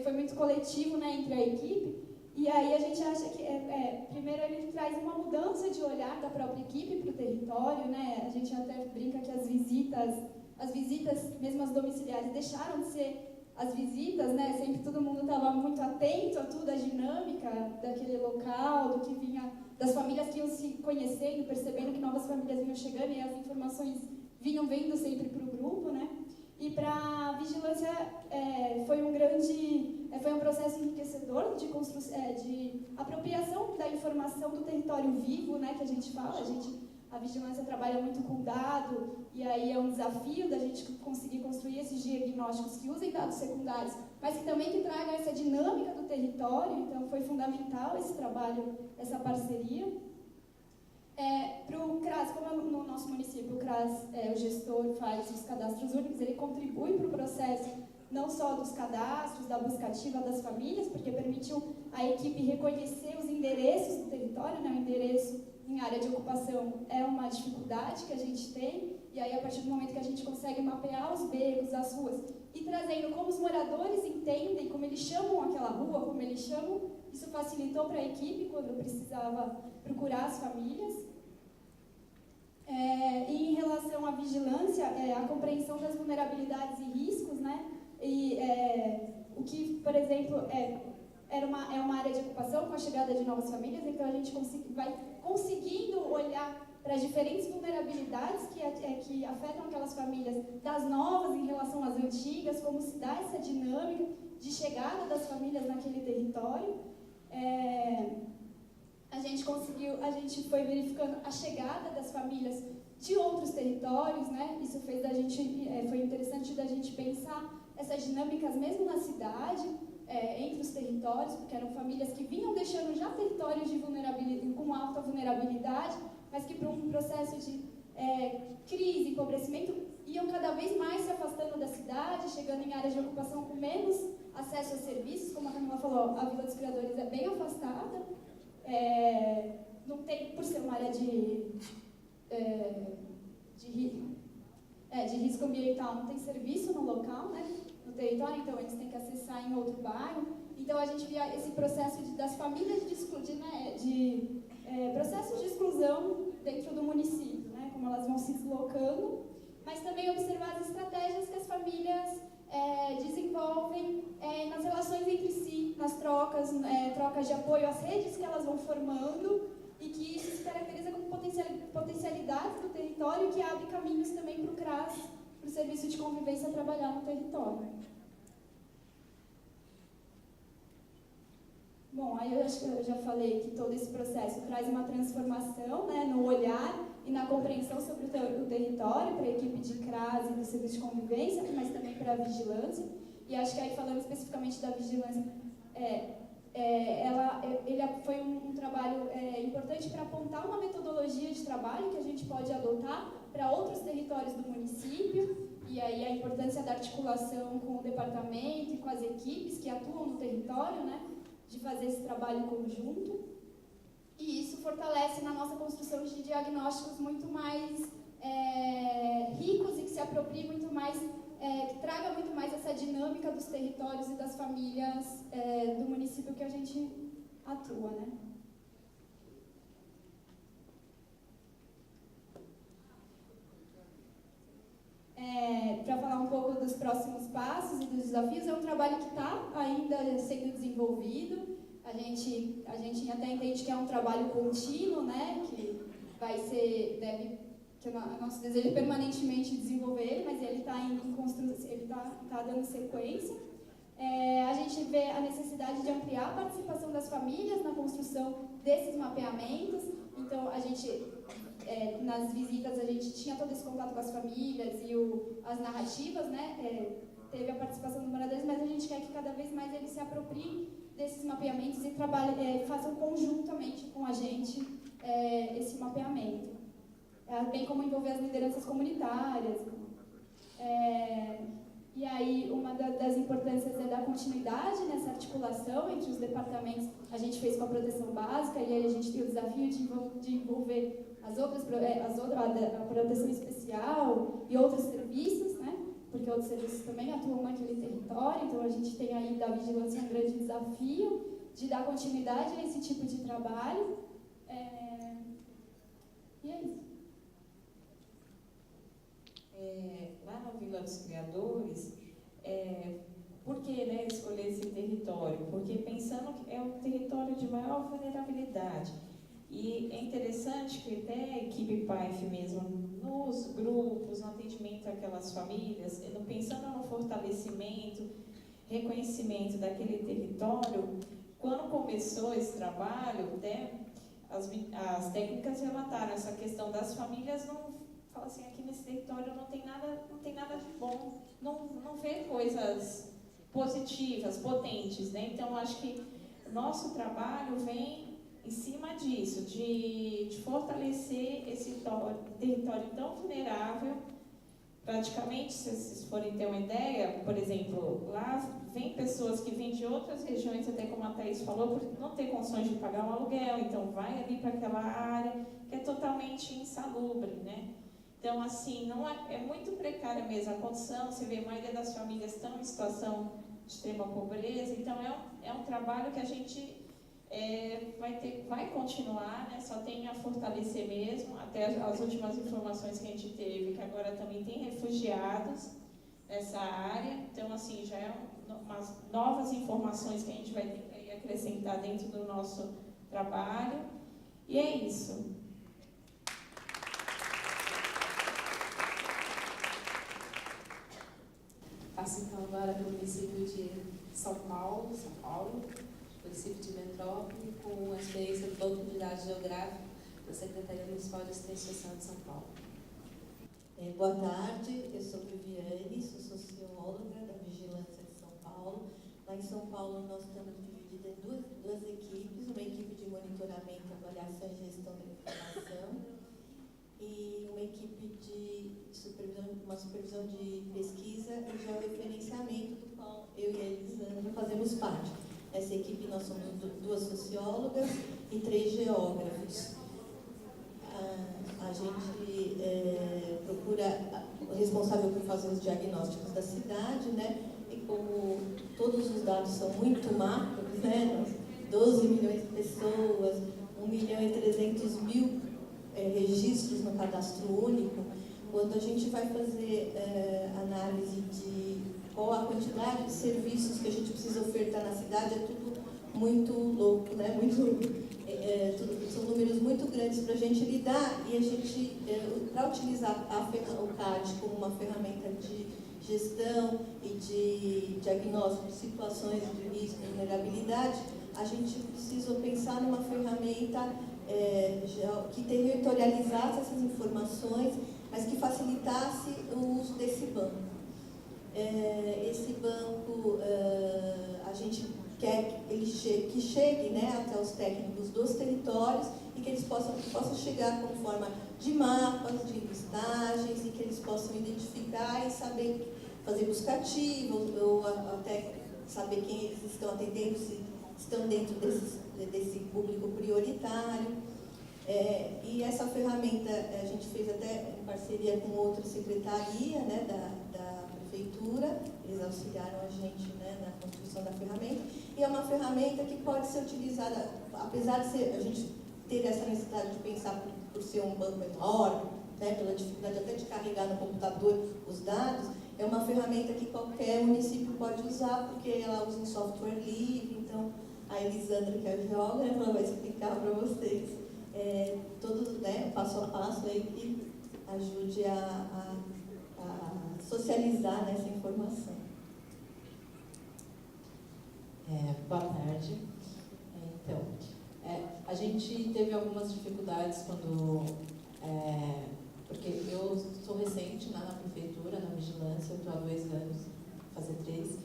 Foi muito coletivo, né, entre a equipe. E aí a gente acha que, primeiro, ele traz uma mudança de olhar da própria equipe para o território, né? A gente até brinca que as visitas, mesmo as domiciliares, deixaram de ser as visitas, né? Sempre todo mundo estava muito atento a tudo, a dinâmica daquele local, do que vinha, das famílias que iam se conhecendo, percebendo que novas famílias vinham chegando e as informações vinham vindo sempre para o grupo, né? E para a vigilância foi um processo enriquecedor de apropriação da informação do território vivo, né, que a gente fala. A vigilância trabalha muito com dado, e aí é um desafio da gente conseguir construir esses diagnósticos que usem dados secundários, mas que também tragam essa dinâmica do território. Então foi fundamental esse trabalho, essa parceria. Para o CRAS, como no nosso município o CRAS, o gestor faz os cadastros únicos, ele contribui para o processo não só dos cadastros, da busca ativa das famílias, porque permitiu a equipe reconhecer os endereços do território, né? O endereço em área de ocupação é uma dificuldade que a gente tem, e aí a partir do momento que a gente consegue mapear os becos, as ruas, e trazendo como os moradores entendem, como eles chamam aquela rua, como eles chamam, isso facilitou para a equipe quando precisava procurar as famílias. E em relação à vigilância, a compreensão das vulnerabilidades e riscos, né? E o que, por exemplo, é uma área de ocupação com a chegada de novas famílias, então a gente vai conseguindo olhar para as diferentes vulnerabilidades que afetam aquelas famílias, das novas em relação às antigas, como se dá essa dinâmica de chegada das famílias naquele território. A gente foi verificando a chegada das famílias de outros territórios, né? Isso fez foi interessante da gente pensar essas dinâmicas mesmo na cidade, entre os territórios, porque eram famílias que vinham deixando já territórios de vulnerabilidade, com alta vulnerabilidade, mas que por um processo de crise, empobrecimento, iam cada vez mais se afastando da cidade, chegando em áreas de ocupação com menos acesso a serviços. Como a Camila falou, a Vila dos Criadores é bem afastada, não tem, por ser uma área de risco ambiental, não tem serviço no local, né, no território, então eles têm que acessar em outro bairro. Então a gente via esse processo das famílias processos de exclusão dentro do município, né, como elas vão se deslocando, mas também observar as estratégias que as famílias desenvolvem nas relações entre si, nas trocas de apoio, as redes que elas vão formando, e que isso se caracteriza como potencialidades do território, que abre caminhos também para o CRAS, para o Serviço de Convivência, trabalhar no território. Bom, aí eu acho que eu já falei que todo esse processo traz uma transformação, né, no olhar e na compreensão sobre o território, para a equipe de CRAS e do Serviço de Convivência, mas também para a vigilância. E acho que aí, falando especificamente da vigilância, ele foi um trabalho importante para apontar uma metodologia de trabalho que a gente pode adotar para outros territórios do município, E aí a importância da articulação com o departamento e com as equipes que atuam no território, né, de fazer esse trabalho conjunto. E isso fortalece na nossa construção de diagnósticos muito mais ricos e que se apropriem muito mais, que traga muito mais essa dinâmica dos territórios e das famílias do município que a gente atua, né? Para falar um pouco dos próximos passos e dos desafios, é um trabalho que está ainda sendo desenvolvido. A gente até entende que é um trabalho contínuo, né? Que vai ser, que o nosso desejo é permanentemente desenvolver ele, mas ele está em construção, ele está dando sequência. A gente vê a necessidade de ampliar a participação das famílias na construção desses mapeamentos. Então, a gente, nas visitas, a gente tinha todo esse contato com as famílias e as narrativas, né? Teve a participação dos moradores, mas a gente quer que cada vez mais eles se apropriem desses mapeamentos e façam conjuntamente com a gente esse mapeamento. Bem como envolver as lideranças comunitárias. E aí, uma das importâncias é dar continuidade nessa articulação entre os departamentos. A gente fez com a proteção básica, e aí a gente tem o desafio de envolver a proteção especial e outros serviços, né? Porque outros serviços também atuam naquele território, então a gente tem aí da vigilância um grande desafio de dar continuidade a esse tipo de trabalho. E é isso. Lá no Vila dos Criadores, por que, né, escolher esse território? Porque pensando que é um território de maior vulnerabilidade. E é interessante que até a equipe PAIF mesmo, nos grupos, no atendimento àquelas famílias, pensando no fortalecimento, reconhecimento daquele território, quando começou esse trabalho, até as técnicas relataram essa questão das famílias fala assim, aqui nesse território não tem nada de bom, não vê coisas positivas, potentes, né? Então, acho que o nosso trabalho vem em cima disso, de fortalecer esse território tão vulnerável. Praticamente, se vocês forem ter uma ideia, por exemplo, lá vem pessoas que vêm de outras regiões, até como a Thaís falou, por não ter condições de pagar um aluguel, então vai ali para aquela área que é totalmente insalubre, né? Então, assim, é muito precária mesmo a condição. Você vê, a maioria das famílias estão em situação de extrema pobreza. Então, é um trabalho que a gente vai continuar, né? Só tem a fortalecer mesmo. Até as últimas informações que a gente teve, que agora também tem refugiados nessa área. Então, assim, já umas novas informações que a gente vai ter que acrescentar dentro do nosso trabalho. E é isso. Passo então agora para o município de São Paulo, município de Metrópole, com a experiência do Banco de Dados Geográfico da Secretaria Municipal de Assistência Social de São Paulo. Boa tarde, eu sou Viviane, sou socióloga da Vigilância de São Paulo. Lá em São Paulo nós estamos divididos em duas equipes, uma equipe de monitoramento, avaliação e gestão da informação, e uma equipe de supervisão de pesquisa e georreferenciamento, do qual eu e a Elisandra fazemos parte. Nessa equipe nós somos 2 sociólogas e 3 geógrafos. A gente procura o responsável por fazer os diagnósticos da cidade, né? E como todos os dados são muito macros, né? 12 milhões de pessoas, 1.300.000 registros no cadastro único, quando a gente vai fazer análise de qual a quantidade de serviços que a gente precisa ofertar na cidade, é tudo muito louco, né? São números muito grandes para a gente lidar, e a gente, para utilizar o CAD como uma ferramenta de gestão e de diagnóstico de situações de risco e vulnerabilidade, a gente precisou pensar numa ferramenta que territorializasse essas informações, mas que facilitasse o uso desse banco. Esse banco, a gente quer que ele que chegue, né, até os técnicos dos territórios e que eles possam chegar com forma de mapas, de listagens, e que eles possam identificar e saber fazer buscativa, ou até saber quem eles estão atendendo, se estão dentro desse público prioritário. E essa ferramenta a gente fez até em parceria com outra secretaria, né, da prefeitura, eles auxiliaram a gente, né, na construção da ferramenta, e é uma ferramenta que pode ser utilizada, apesar de a gente ter essa necessidade de pensar por ser um banco enorme, né, pela dificuldade até de carregar no computador os dados, é uma ferramenta que qualquer município pode usar, porque ela usa um software livre. Então, a Elisandra, que é a geógrafa, ela vai explicar para vocês todo, né, passo a passo aí que ajude a socializar essa informação. Boa tarde. Então, a gente teve algumas dificuldades quando... porque eu sou recente na prefeitura, na vigilância, eu estou há 2 anos, fazer 3.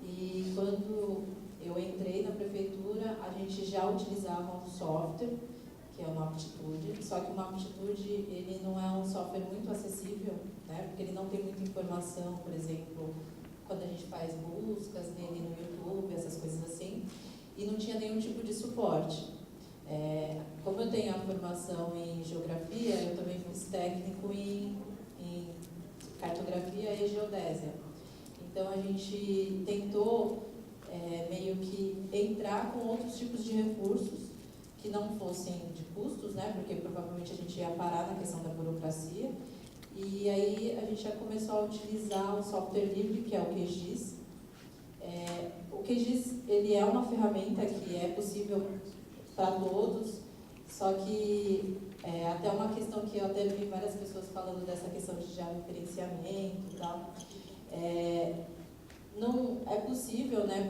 E quando eu entrei na prefeitura, a gente já utilizava um software, que é o Maptitude, só que o Maptitude, ele não é um software muito acessível, né, porque ele não tem muita informação, por exemplo, quando a gente faz buscas nele no YouTube, essas coisas assim, e não tinha nenhum tipo de suporte. Como eu tenho a formação em geografia, eu também fiz técnico em cartografia e geodésia. Então, a gente tentou meio que entrar com outros tipos de recursos que não fossem de custos, né, porque provavelmente a gente ia parar na questão da burocracia. E aí a gente já começou a utilizar o software livre, que é o QGIS. O QGIS, ele é uma ferramenta que é possível para todos, só que até uma questão que eu até vi várias pessoas falando dessa questão de georreferenciamento e tal, não é possível, né,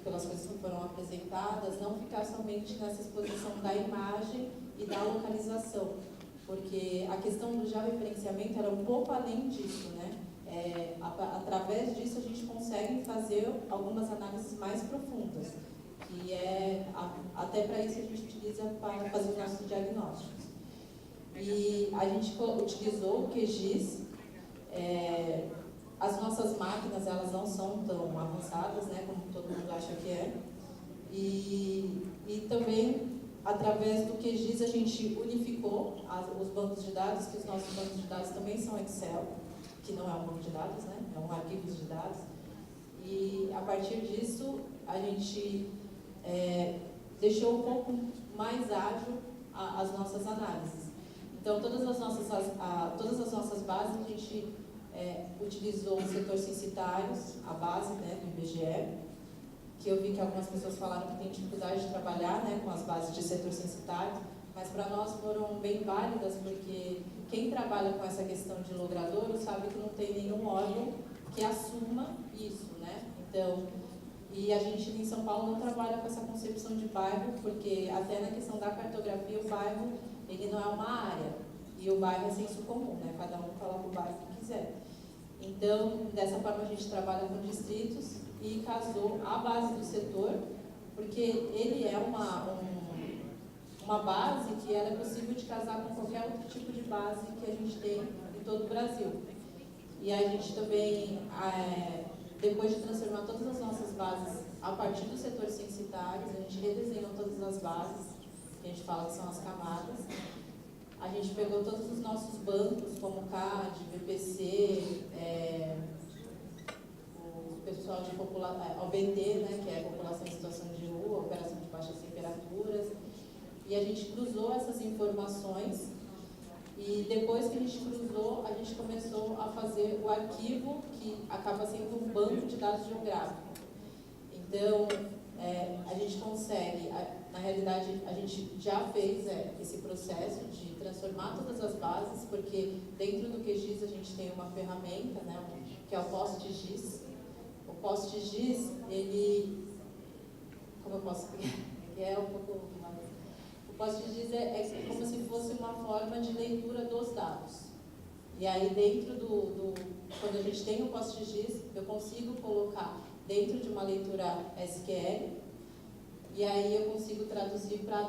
pelas coisas que foram apresentadas, não ficar somente nessa exposição da imagem e da localização, porque a questão do georreferenciamento era um pouco além disso, né? Através disso a gente consegue fazer algumas análises mais profundas, que até para isso a gente utiliza para fazer os nossos diagnósticos. E a gente utilizou o QGIS. As nossas máquinas, elas não são tão avançadas, né, como todo mundo acha que é. E também, através do QGIS, a gente unificou os bancos de dados, que os nossos bancos de dados também são Excel, que não é um banco de dados, né, é um arquivo de dados. E, a partir disso, a gente deixou um pouco mais ágil as nossas análises. Então, todas as nossas bases, a gente utilizou o setor censitários, a base, né, do IBGE, que eu vi que algumas pessoas falaram que tem dificuldade de trabalhar, né, com as bases de setor censitário, mas para nós foram bem válidas, porque quem trabalha com essa questão de logradouro sabe que não tem nenhum órgão que assuma isso, né? Então, e a gente em São Paulo não trabalha com essa concepção de bairro, porque até na questão da cartografia, o bairro, ele não é uma área, e o bairro é senso comum, né? Cada um coloca o bairro que quiser. Então, dessa forma a gente trabalha com distritos e casou a base do setor, porque ele é uma base que ela é possível de casar com qualquer outro tipo de base que a gente tem em todo o Brasil. E a gente também, depois de transformar todas as nossas bases a partir dos setores censitários, a gente redesenhou todas as bases, que a gente fala que são as camadas. A gente pegou todos os nossos bancos, como CAD, VPC, o pessoal de OBT, né, que é a População em Situação de Rua, Operação de Baixas Temperaturas, e a gente cruzou essas informações, e depois que a gente cruzou, a gente começou a fazer o arquivo, que acaba sendo um banco de dados geográfico. Então, a gente consegue, na realidade, a gente já fez esse processo de transformar todas as bases, porque dentro do QGIS a gente tem uma ferramenta, né, que é o PostGIS. O PostGIS, ele, como eu posso explicar? É um pouco mais. O PostGIS é como se fosse uma forma de leitura dos dados. E aí, dentro quando a gente tem o PostGIS, eu consigo colocar dentro de uma leitura SQL, e aí eu consigo traduzir para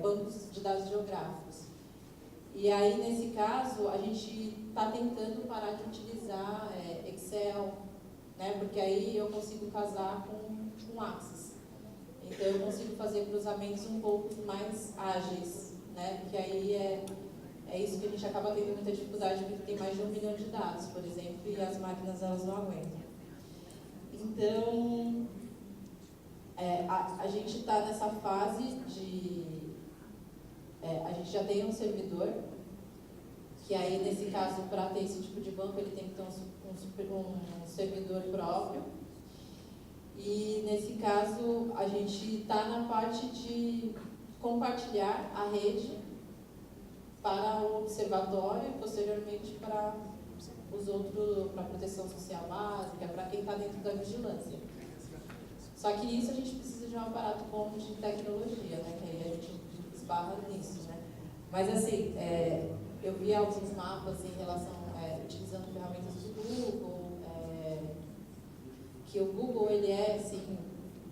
bancos de dados geográficos. E aí, nesse caso, a gente está tentando parar de utilizar Excel, né? Porque aí eu consigo casar com Access. Então, eu consigo fazer cruzamentos um pouco mais ágeis, né? Porque aí é isso que a gente acaba tendo muita dificuldade, porque tem mais de 1 milhão de dados, por exemplo, e as máquinas elas não aguentam. Então, a gente está nessa fase de... a gente já tem um servidor, que aí, nesse caso, para ter esse tipo de banco, ele tem que ter um servidor próprio. E, nesse caso, a gente está na parte de compartilhar a rede para o observatório e, posteriormente, para os outros, para a proteção social básica, para quem está dentro da vigilância. Só que isso a gente precisa de um aparato bom de tecnologia, né? Que aí a gente esbarra nisso, né? Mas, assim, eu vi alguns mapas em relação, utilizando ferramentas do Google, que o Google, ele sim,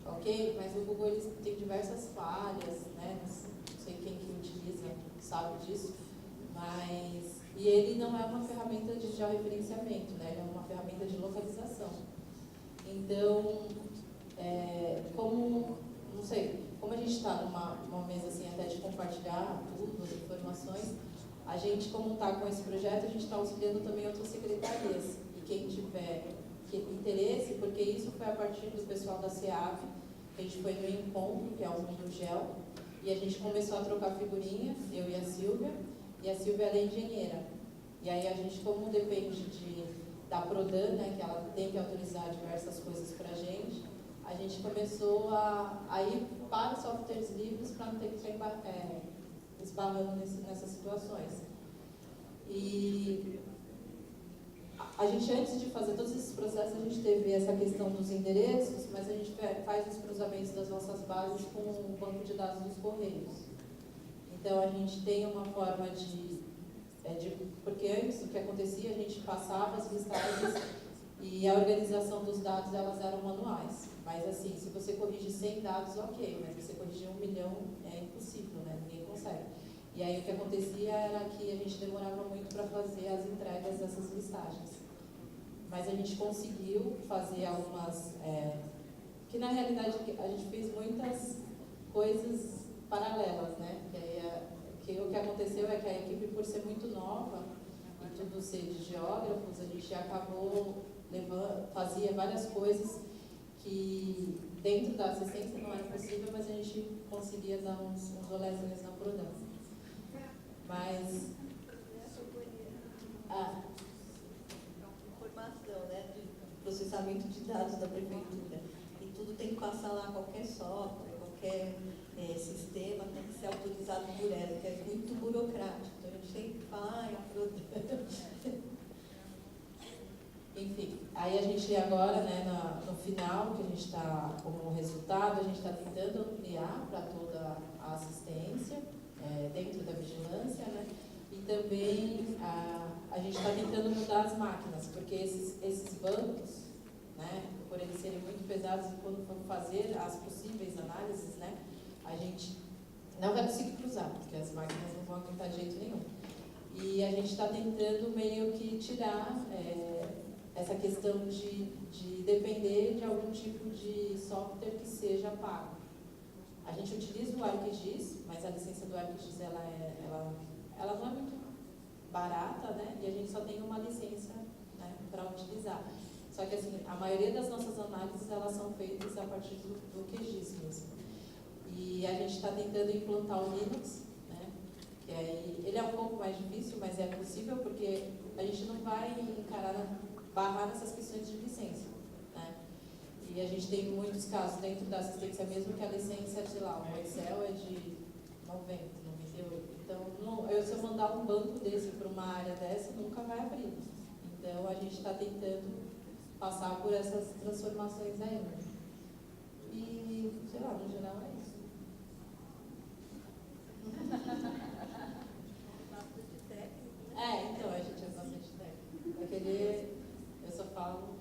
ok, mas o Google ele tem diversas falhas, né? Não sei quem que utiliza sabe disso, mas... E ele não é uma ferramenta de georreferenciamento, né? Ele é uma ferramenta de localização. Então, não sei, como a gente está numa mesa assim até de compartilhar tudo, as informações, a gente, como está com esse projeto, a gente está auxiliando também outras secretarias. E quem tiver interesse, porque isso foi a partir do pessoal da SEAV, que a gente foi no encontro, que é o Mundo Gel, e a gente começou a trocar figurinha, eu e a Silvia ela é engenheira. E aí a gente, como depende da Prodan, né, que ela tem que autorizar diversas coisas para a gente começou a ir para softwares livres para não ter que estar esbarrando nessas situações. E a gente, antes de fazer todos esses processos, a gente teve essa questão dos endereços, mas a gente faz os cruzamentos das nossas bases com o banco de dados dos Correios. Então, a gente tem uma forma porque antes o que acontecia, a gente passava as listagens e a organização dos dados, elas eram manuais. Mas, assim, se você corrige 100 dados, ok, mas você corrigir 1 milhão é impossível, né? Ninguém consegue. E aí, o que acontecia era que a gente demorava muito para fazer as entregas dessas listagens. Mas a gente conseguiu fazer algumas... que, na realidade, a gente fez muitas coisas paralelas, né? Que o que aconteceu é que a equipe, por ser muito nova e tudo ser de geógrafos, a gente acabou fazia várias coisas que dentro da assistência não era possível, mas a gente conseguia dar uns rolezinhos na Prodan. Mas... informação, né? De processamento de dados da prefeitura. E tudo tem que passar lá, qualquer software, qualquer sistema tem que ser autorizado por ela, que é muito burocrático. Então a gente tem que falar, a Prodan. Enfim, aí a gente agora, né, no final, que a gente está, como resultado, a gente está tentando ampliar para toda a assistência, dentro da vigilância, né, e também a gente está tentando mudar as máquinas, porque esses bancos, né, por eles serem muito pesados, e quando for fazer as possíveis análises, né, a gente não vai conseguir cruzar, porque as máquinas não vão aguentar de jeito nenhum. E a gente está tentando meio que tirar essa questão de depender de algum tipo de software que seja pago. A gente utiliza o ArcGIS, mas a licença do ArcGIS ela não é muito barata, né? E a gente só tem uma licença, né, para utilizar. Só que assim, a maioria das nossas análises elas são feitas a partir do QGIS mesmo. E a gente está tentando implantar o Linux, né? Que aí, ele é um pouco mais difícil, mas é possível porque a gente não vai barrar nessas questões de licença, né? E a gente tem muitos casos dentro da assistência mesmo que a licença, sei lá, o Excel é de 90, 98. Então, se eu mandar um banco desse para uma área dessa, nunca vai abrir. Então, a gente está tentando passar por essas transformações ainda. E, sei lá, no geral é isso. Então, a gente é bastante técnico. Eu só falo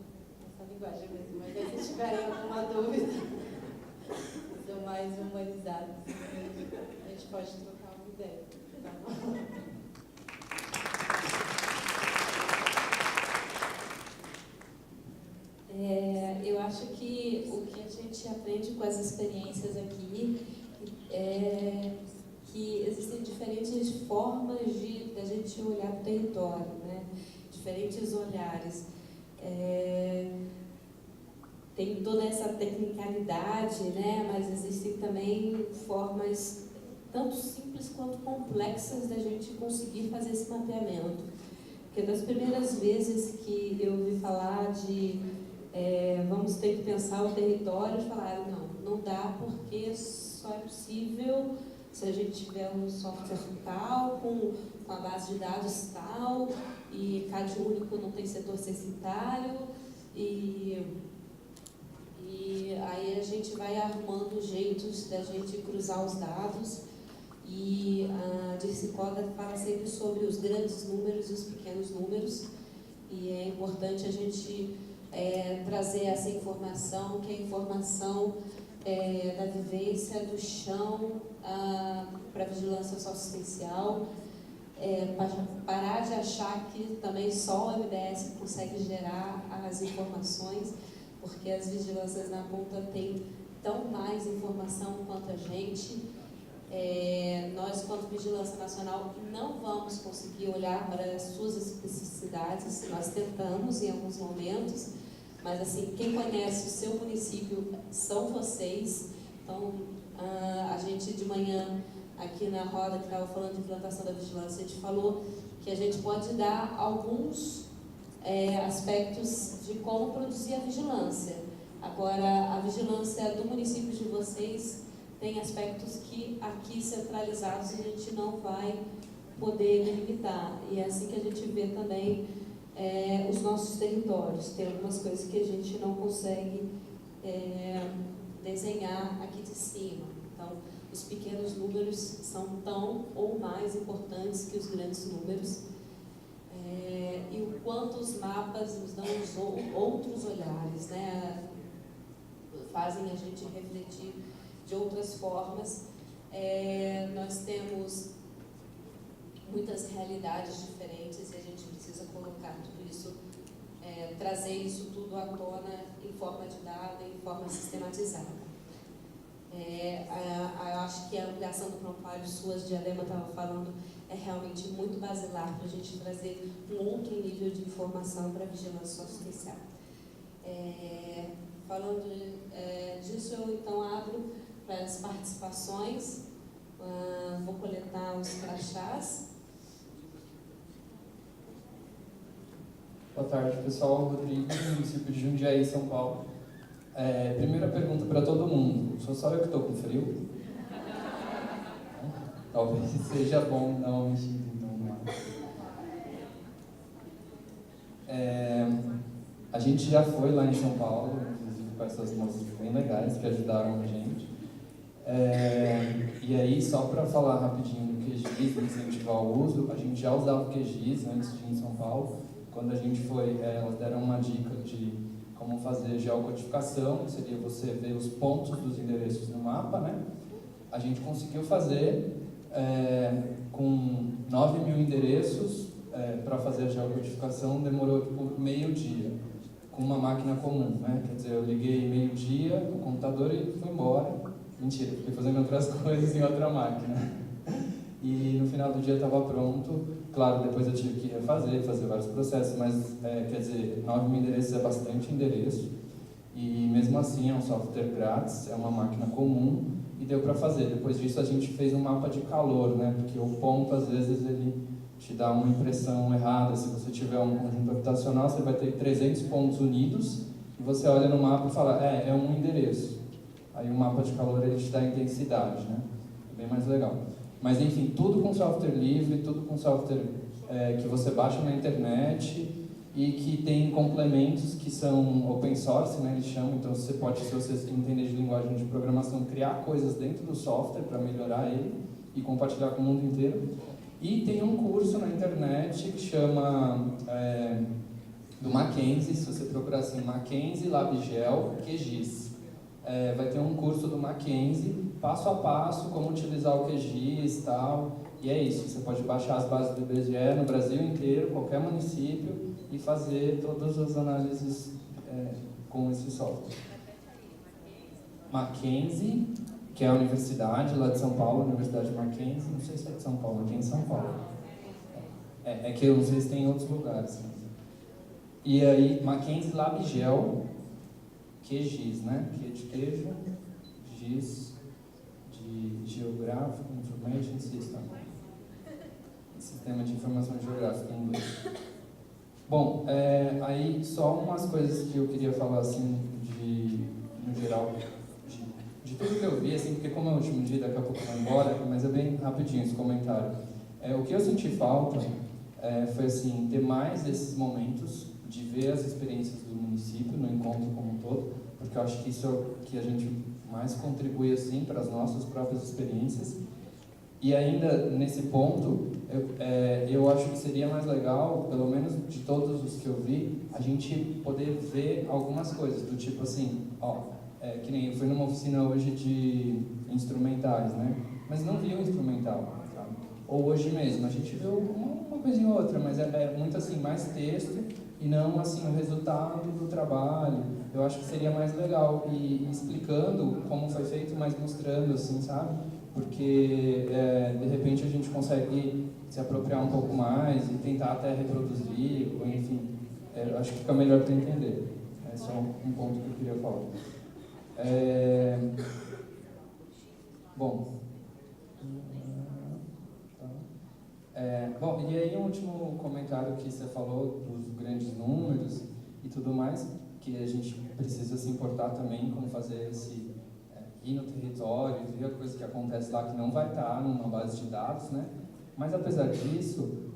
essa linguagem mesmo, mas se tiverem alguma dúvida, dou uma aprende com as experiências aqui que existem diferentes formas da gente olhar para o território, né? Diferentes olhares. Tem toda essa tecnicalidade, né? Mas existem também formas tanto simples quanto complexas da gente conseguir fazer esse mapeamento. Porque das primeiras vezes que eu ouvi falar de vamos ter que pensar o território, falaram, não dá porque só é possível se a gente tiver um software tal, com a base de dados tal, e CAD único não tem setor censitário, e aí a gente vai arrumando jeitos da gente cruzar os dados, e a Dirce Coda fala sempre sobre os grandes números e os pequenos números, e é importante a gente trazer essa informação, que é a informação da vivência do chão para a vigilância socioassistencial, parar de achar que também só o MDS consegue gerar as informações, porque as vigilâncias na ponta têm tão mais informação quanto a gente. Nós, quanto Vigilância Nacional, não vamos conseguir olhar para as suas especificidades, nós tentamos em alguns momentos, mas assim, quem conhece o seu município são vocês. Então, a gente de manhã, aqui na roda que estava falando de implantação da vigilância, a gente falou que a gente pode dar alguns aspectos de como produzir a vigilância. Agora, a vigilância do município de vocês tem aspectos que aqui centralizados a gente não vai poder delimitar. E é assim que a gente vê também os nossos territórios. Tem algumas coisas que a gente não consegue desenhar aqui de cima. Então, os pequenos números são tão ou mais importantes que os grandes números. E o quanto os mapas nos dão outros olhares, né? Fazem a gente refletir de outras formas. Nós temos muitas realidades diferentes e a gente precisa colocar tudo isso, trazer isso tudo à tona em forma de dado, em forma sistematizada. Eu acho que a ampliação do prontuário suas, Diadema estava falando, é realmente muito basilar para a gente trazer um outro nível de informação para a vigilância socioassistencial. Falando disso, eu então abro para as participações. Vou coletar os crachás. Boa tarde, pessoal. Rodrigo, município de Jundiaí, São Paulo. Primeira pergunta para todo mundo. Sou só eu que estou com frio? Talvez seja bom dar uma mexida, então, a gente já foi lá em São Paulo, inclusive com essas moças bem legais que ajudaram a gente. E aí, só para falar rapidinho do QGIS, incentivar o uso, a gente já usava o QGIS antes de ir em São Paulo. Quando a gente foi, elas deram uma dica de como fazer geocodificação, que seria você ver os pontos dos endereços no mapa, né? A gente conseguiu fazer com 9.000 endereços para fazer a geocodificação, demorou tipo meio-dia, com uma máquina comum, né? Quer dizer, eu liguei meio-dia no computador e fui embora. Mentira, fiquei fazendo outras coisas em outra máquina. E no final do dia estava pronto. Claro, depois eu tive que refazer, fazer vários processos, mas quer dizer, 9.000 endereços é bastante endereço. E mesmo assim é um software grátis, é uma máquina comum e deu para fazer. Depois disso a gente fez um mapa de calor, né? Porque o ponto às vezes ele te dá uma impressão errada. Se você tiver um conjunto habitacional, você vai ter 300 pontos unidos e você olha no mapa e fala, é um endereço. Aí o mapa de calor ele te dá intensidade, né? É bem mais legal. Mas enfim, tudo com software livre, tudo com software que você baixa na internet e que tem complementos que são open source, né, eles chamam. Então você pode, se você entender de linguagem de programação, criar coisas dentro do software para melhorar ele e compartilhar com o mundo inteiro. E tem um curso na internet que chama do Mackenzie, se você procurar assim, Mackenzie LabGel QGIS. Vai ter um curso do Mackenzie, passo a passo, como utilizar o QGIS e tal. E é isso, você pode baixar as bases do IBGE no Brasil inteiro, qualquer município, e fazer todas as análises com esse software. Mackenzie, que é a universidade lá de São Paulo, Universidade Mackenzie, não sei se é de São Paulo, aqui em São Paulo. É que eu não sei se tem em outros lugares. E aí, Mackenzie Labgel, QGIS, né? Que é de queijo, GIS, de Geographic Information System. Sistema de Informação Geográfica em inglês. Bom, aí só umas coisas que eu queria falar, assim, no geral, de tudo que eu vi, assim, porque como é o último dia, daqui a pouco eu vou embora, mas é bem rapidinho esse comentário. O que eu senti falta foi, assim, ter mais desses momentos de ver as experiências do município no encontro como um todo, porque eu acho que isso é o que a gente mais contribui, assim, para as nossas próprias experiências. E ainda, nesse ponto, eu acho que seria mais legal, pelo menos de todos os que eu vi, a gente poder ver algumas coisas, do tipo assim, que nem eu fui numa oficina hoje de instrumentais, né? Mas não vi o instrumental, sabe? Ou hoje mesmo, a gente viu uma coisinha ou outra, mas é muito assim, mais texto e não assim o resultado do trabalho. Eu acho que seria mais legal e explicando como foi feito, mas mostrando assim, sabe? Porque de repente a gente consegue se apropriar um pouco mais e tentar até reproduzir, ou enfim, eu acho que fica melhor para entender. É só um ponto que eu queria falar. Bom, e aí um último comentário que você falou dos grandes números e tudo mais, que a gente precisa se importar também com fazer esse ir no território, ver a coisa que acontece lá que não vai estar numa base de dados, né? Mas apesar disso,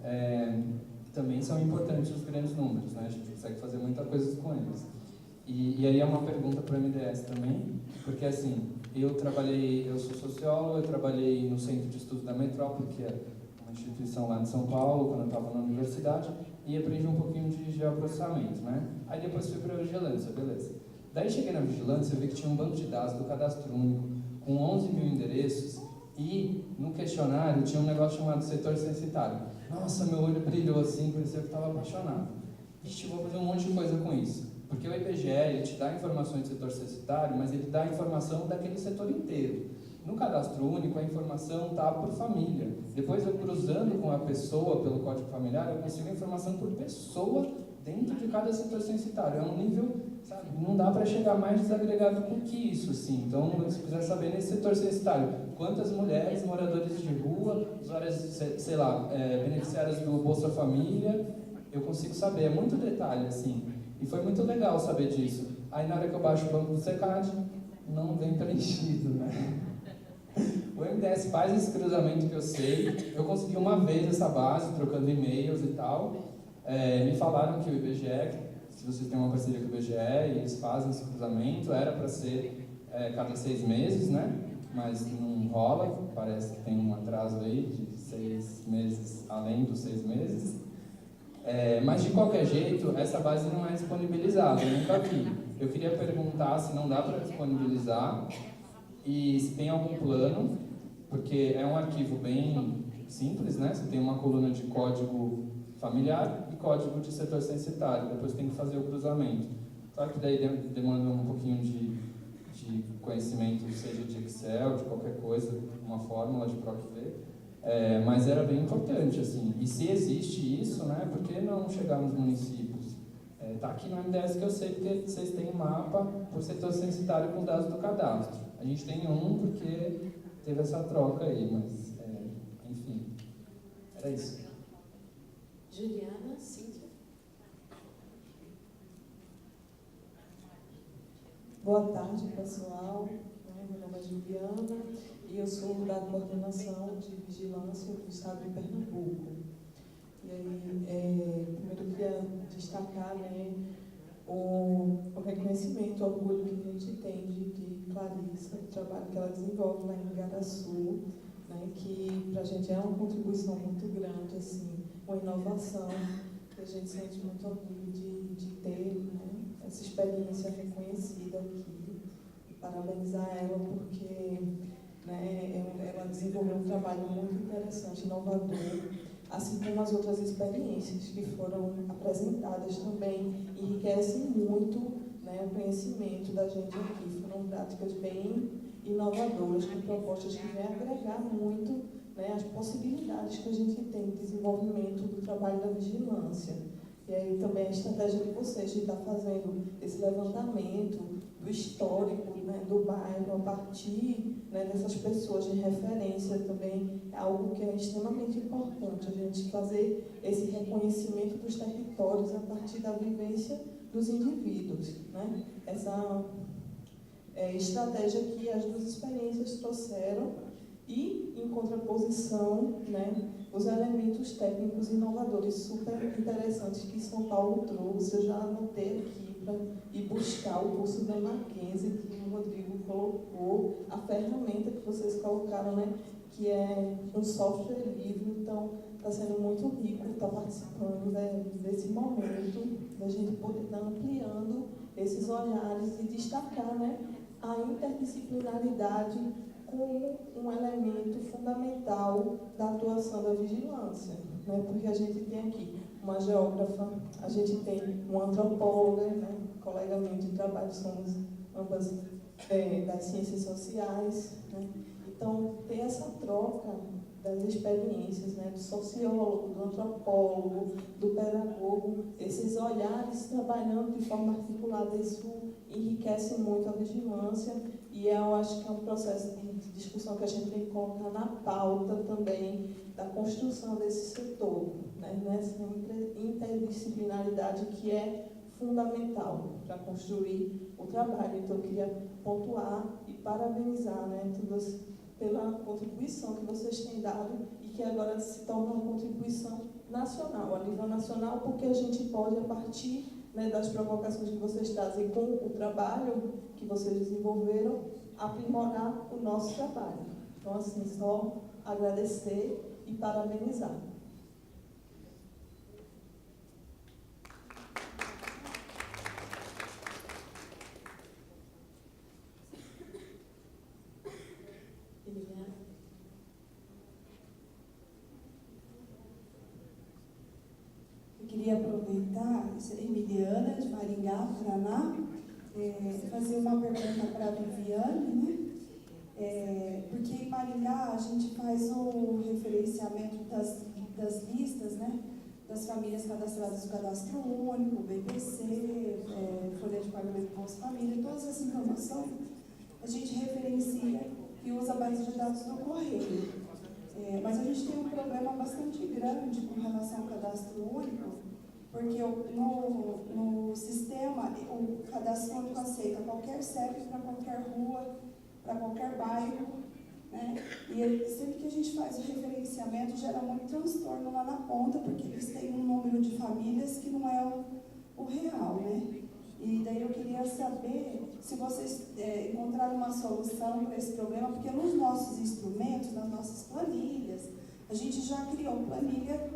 também são importantes os grandes números, né? A gente consegue fazer muita coisa com eles. E aí é uma pergunta para o MDS também, porque assim, eu sou sociólogo, eu trabalhei no Centro de Estudos da Metrópole, que é uma instituição lá de São Paulo, quando eu estava na universidade, e aprendi um pouquinho de geoprocessamento, né? Aí depois fui para a vigilância, beleza. Daí cheguei na vigilância e vi que tinha um banco de dados do Cadastro Único, com 11 mil endereços, e no questionário tinha um negócio chamado setor censitário. Nossa, meu olho brilhou assim, parecia que eu estava apaixonado. Vixe, vou fazer um monte de coisa com isso. Porque o IBGE, ele te dá informações do setor censitário, mas ele dá a informação daquele setor inteiro. No Cadastro Único, a informação está por família. Depois, eu cruzando com a pessoa pelo Código Familiar, eu consigo a informação por pessoa dentro de cada setor censitário. É um nível, sabe, não dá para chegar mais desagregado com que isso, assim. Então, se quiser saber nesse setor censitário, quantas mulheres, moradores de rua, usuárias, sei lá, beneficiárias do Bolsa Família, eu consigo saber. É muito detalhe, assim. E foi muito legal saber disso. Aí, na hora que eu baixo o banco do SECAD, não vem preenchido, né? O MDS faz esse cruzamento que eu sei. Eu consegui uma vez essa base, trocando e-mails e tal. Me falaram que o IBGE, se vocês têm uma parceria com o IBGE e eles fazem esse cruzamento, era para ser cada 6 meses, né? Mas não rola, parece que tem um atraso aí de 6 meses além dos 6 meses. Mas de qualquer jeito, essa base não é disponibilizada, eu nunca vi. Eu queria perguntar se não dá para disponibilizar e se tem algum plano, porque é um arquivo bem simples, né? Você tem uma coluna de código familiar e código de setor censitário, depois tem que fazer o cruzamento. Claro que daí demanda um pouquinho de conhecimento, seja de Excel, de qualquer coisa, uma fórmula de PROC-V, mas era bem importante, assim. E se existe isso, né? Por que não chegar nos municípios? Tá aqui no MDS que eu sei, porque vocês têm um mapa por setor censitário com dados do cadastro. A gente tem um porque teve essa troca aí, mas, enfim, era isso. Juliana, Cíntia. Boa tarde, pessoal. Meu nome é Juliana e eu sou da coordenação de vigilância do estado de Pernambuco. E aí, primeiro eu queria destacar, né, o reconhecimento, o orgulho que a gente tem de Clarissa, o trabalho que ela desenvolve lá em Igaraçu, né, que para a gente é uma contribuição muito grande, assim, uma inovação que a gente sente muito orgulho de ter, né, essa experiência reconhecida aqui. E parabenizar ela porque, né, ela desenvolveu um trabalho muito interessante, inovador, assim como as outras experiências que foram apresentadas também enriquecem muito, né, o conhecimento da gente aqui. Foram práticas bem inovadoras, com propostas que vêm agregar muito, né, as possibilidades que a gente tem de desenvolvimento do trabalho da vigilância. E aí também a estratégia de vocês de estar fazendo esse levantamento do histórico, né, do bairro a partir, né, dessas pessoas de referência também é algo que é extremamente importante, a gente fazer esse reconhecimento dos territórios a partir da vivência dos indivíduos, né? Essa estratégia que as duas experiências trouxeram e, em contraposição, né, os elementos técnicos inovadores super interessantes que São Paulo trouxe. Eu já anotei aqui para ir buscar o curso da Mackenzie, que o Rodrigo colocou, a ferramenta que vocês colocaram, né, que é um software livre. Então, está sendo muito rico estar participando, né, desse momento, da gente poder estar ampliando esses olhares e destacar, né, a interdisciplinaridade como um elemento fundamental da atuação da vigilância, né? Porque a gente tem aqui uma geógrafa, a gente tem uma antropóloga, né? Colegamento de trabalho, somos ambas das ciências sociais, né? Então, tem essa troca das experiências, né? Do sociólogo, do antropólogo, do pedagogo, esses olhares trabalhando de forma articulada, isso enriquece muito a vigilância. E eu acho que é um processo de discussão que a gente tem que colocar na pauta também da construção desse setor, né? Nessa interdisciplinaridade que é fundamental para construir o trabalho. Então, eu queria pontuar e parabenizar, né, todas pela contribuição que vocês têm dado e que agora se torna uma contribuição nacional, a nível nacional, porque a gente pode, a partir, né, das provocações que vocês trazem com o trabalho que vocês desenvolveram, aprimorar o nosso trabalho. Então, assim, só agradecer e parabenizar. Eu queria aproveitar, Emiliana, de Maringá, Paraná, fazer uma pergunta para a Viviane, né? Porque em Maringá a gente faz o referenciamento das listas, né? Das famílias cadastradas no Cadastro Único, BPC, Folha de Pagamento Bolsa Família, todas essas informações a gente referencia e usa a base de dados do Correio. Mas a gente tem um problema bastante grande com relação ao Cadastro Único, porque no sistema o Cadastro Único aceita qualquer CEP para qualquer rua, para qualquer bairro, né? E sempre que a gente faz o referenciamento gera muito transtorno lá na ponta, porque eles têm um número de famílias que não é o real, né? E daí eu queria saber se vocês encontraram uma solução para esse problema, porque nos nossos instrumentos, nas nossas planilhas, a gente já criou planilha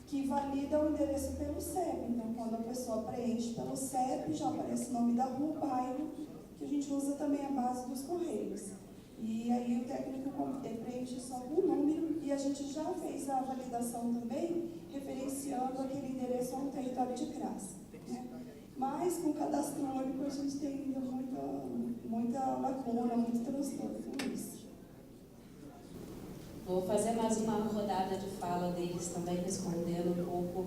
que valida o endereço pelo CEP. Então, quando a pessoa preenche pelo CEP, já aparece o nome da rua, bairro, que a gente usa também a base dos Correios. E aí o técnico preenche só um número e a gente já fez a validação também, referenciando aquele endereço ao território de CRAS, né? Mas com o Cadastro Único a gente tem ainda muita lacuna, muito transtorno com isso. Vou fazer mais uma rodada de fala deles também, respondendo um pouco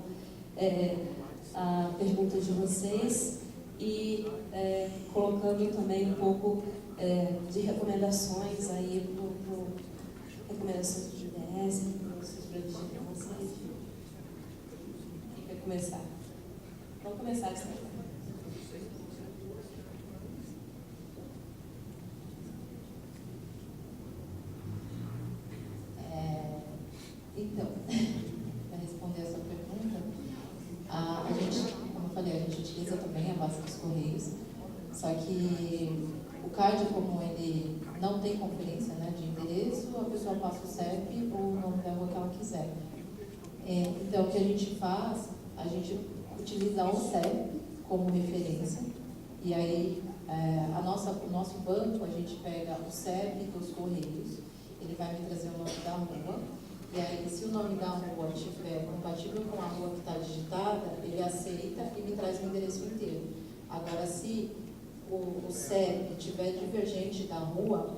a pergunta de vocês e colocando também um pouco de recomendações aí recomendações do GDS, recomendações para vigilância, enfim. Quem quer começar? Vamos começar essa. Então, para responder essa pergunta, a gente, como eu falei, a gente utiliza também a base dos Correios, só que o CAD, como ele não tem conferência, né, de endereço, a pessoa passa o CEP ou o nome da rua que ela quiser. Então, o que a gente faz, a gente utiliza o CEP como referência, e aí o nosso banco, a gente pega o CEP dos Correios, ele vai me trazer o nome da rua, e aí se o nome da rua estiver compatível com a rua que está digitada, ele aceita e me traz o endereço inteiro. Agora, se o CEP estiver divergente da rua,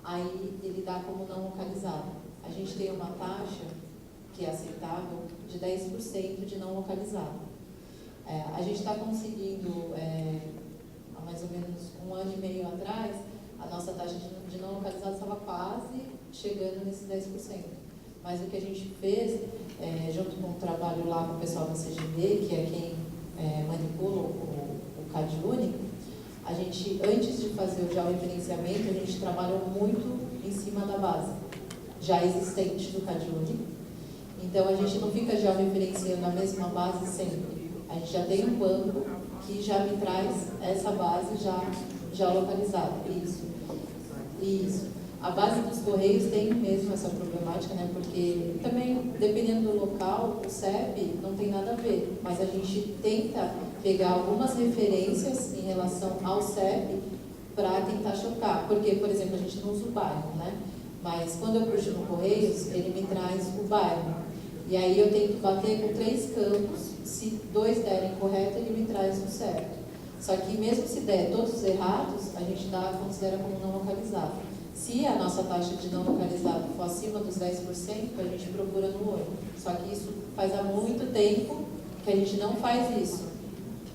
aí ele dá como não localizado. A gente tem uma taxa que é aceitável de 10% de não localizado. A gente está conseguindo, há mais ou menos 1 ano e meio atrás, a nossa taxa de não localizado estava quase chegando nesses 10%. Mas o que a gente fez, junto com o trabalho lá com o pessoal da CGD, que é quem manipula o CAD único, a gente, antes de fazer o georreferenciamento, a gente trabalhou muito em cima da base já existente do CAD único. Então, a gente não fica georreferenciando a mesma base sempre. A gente já tem um banco que já me traz essa base já localizada. Isso. A base dos Correios tem mesmo essa problemática, né? Porque também, dependendo do local, o CEP não tem nada a ver, mas a gente tenta pegar algumas referências em relação ao CEP para tentar chocar. Porque, por exemplo, a gente não usa o bairro, né? Mas quando eu puxo no Correios, ele me traz o bairro. E aí eu tento bater com 3 campos, se 2 derem correto, ele me traz o certo. Só que mesmo se der todos errados, a gente considera como não localizado. Se a nossa taxa de não localizado for acima dos 10%, a gente procura no olho. Só que isso faz há muito tempo que a gente não faz isso.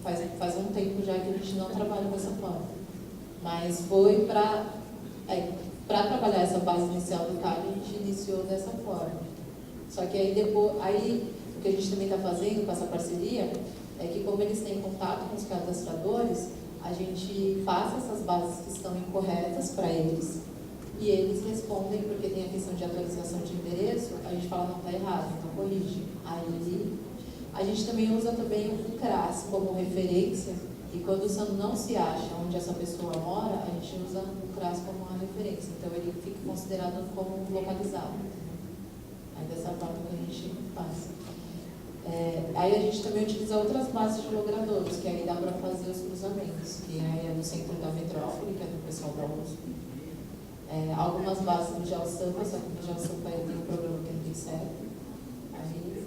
Faz um tempo já que a gente não trabalha dessa forma. Mas foi para trabalhar essa base inicial do CAD, a gente iniciou dessa forma. Só que aí o que a gente também está fazendo com essa parceria é que, como eles têm contato com os cadastradores, a gente passa essas bases que estão incorretas para eles e eles respondem, porque tem a questão de atualização de endereço, a gente fala, não, está errado, então corrige. Aí a gente também usa também o CRAS como referência, e quando o SAM não se acha onde essa pessoa mora, a gente usa o CRAS como uma referência, então ele fica considerado como localizado. Aí dessa forma que a gente faz. Aí a gente também utiliza outras bases de logradores, que aí dá para fazer os cruzamentos, que aí é no centro da metrópole, que é do pessoal da USP. Algumas bases do GeoSampa, só que o GeoSampa tem um problema que não tem certo. Aí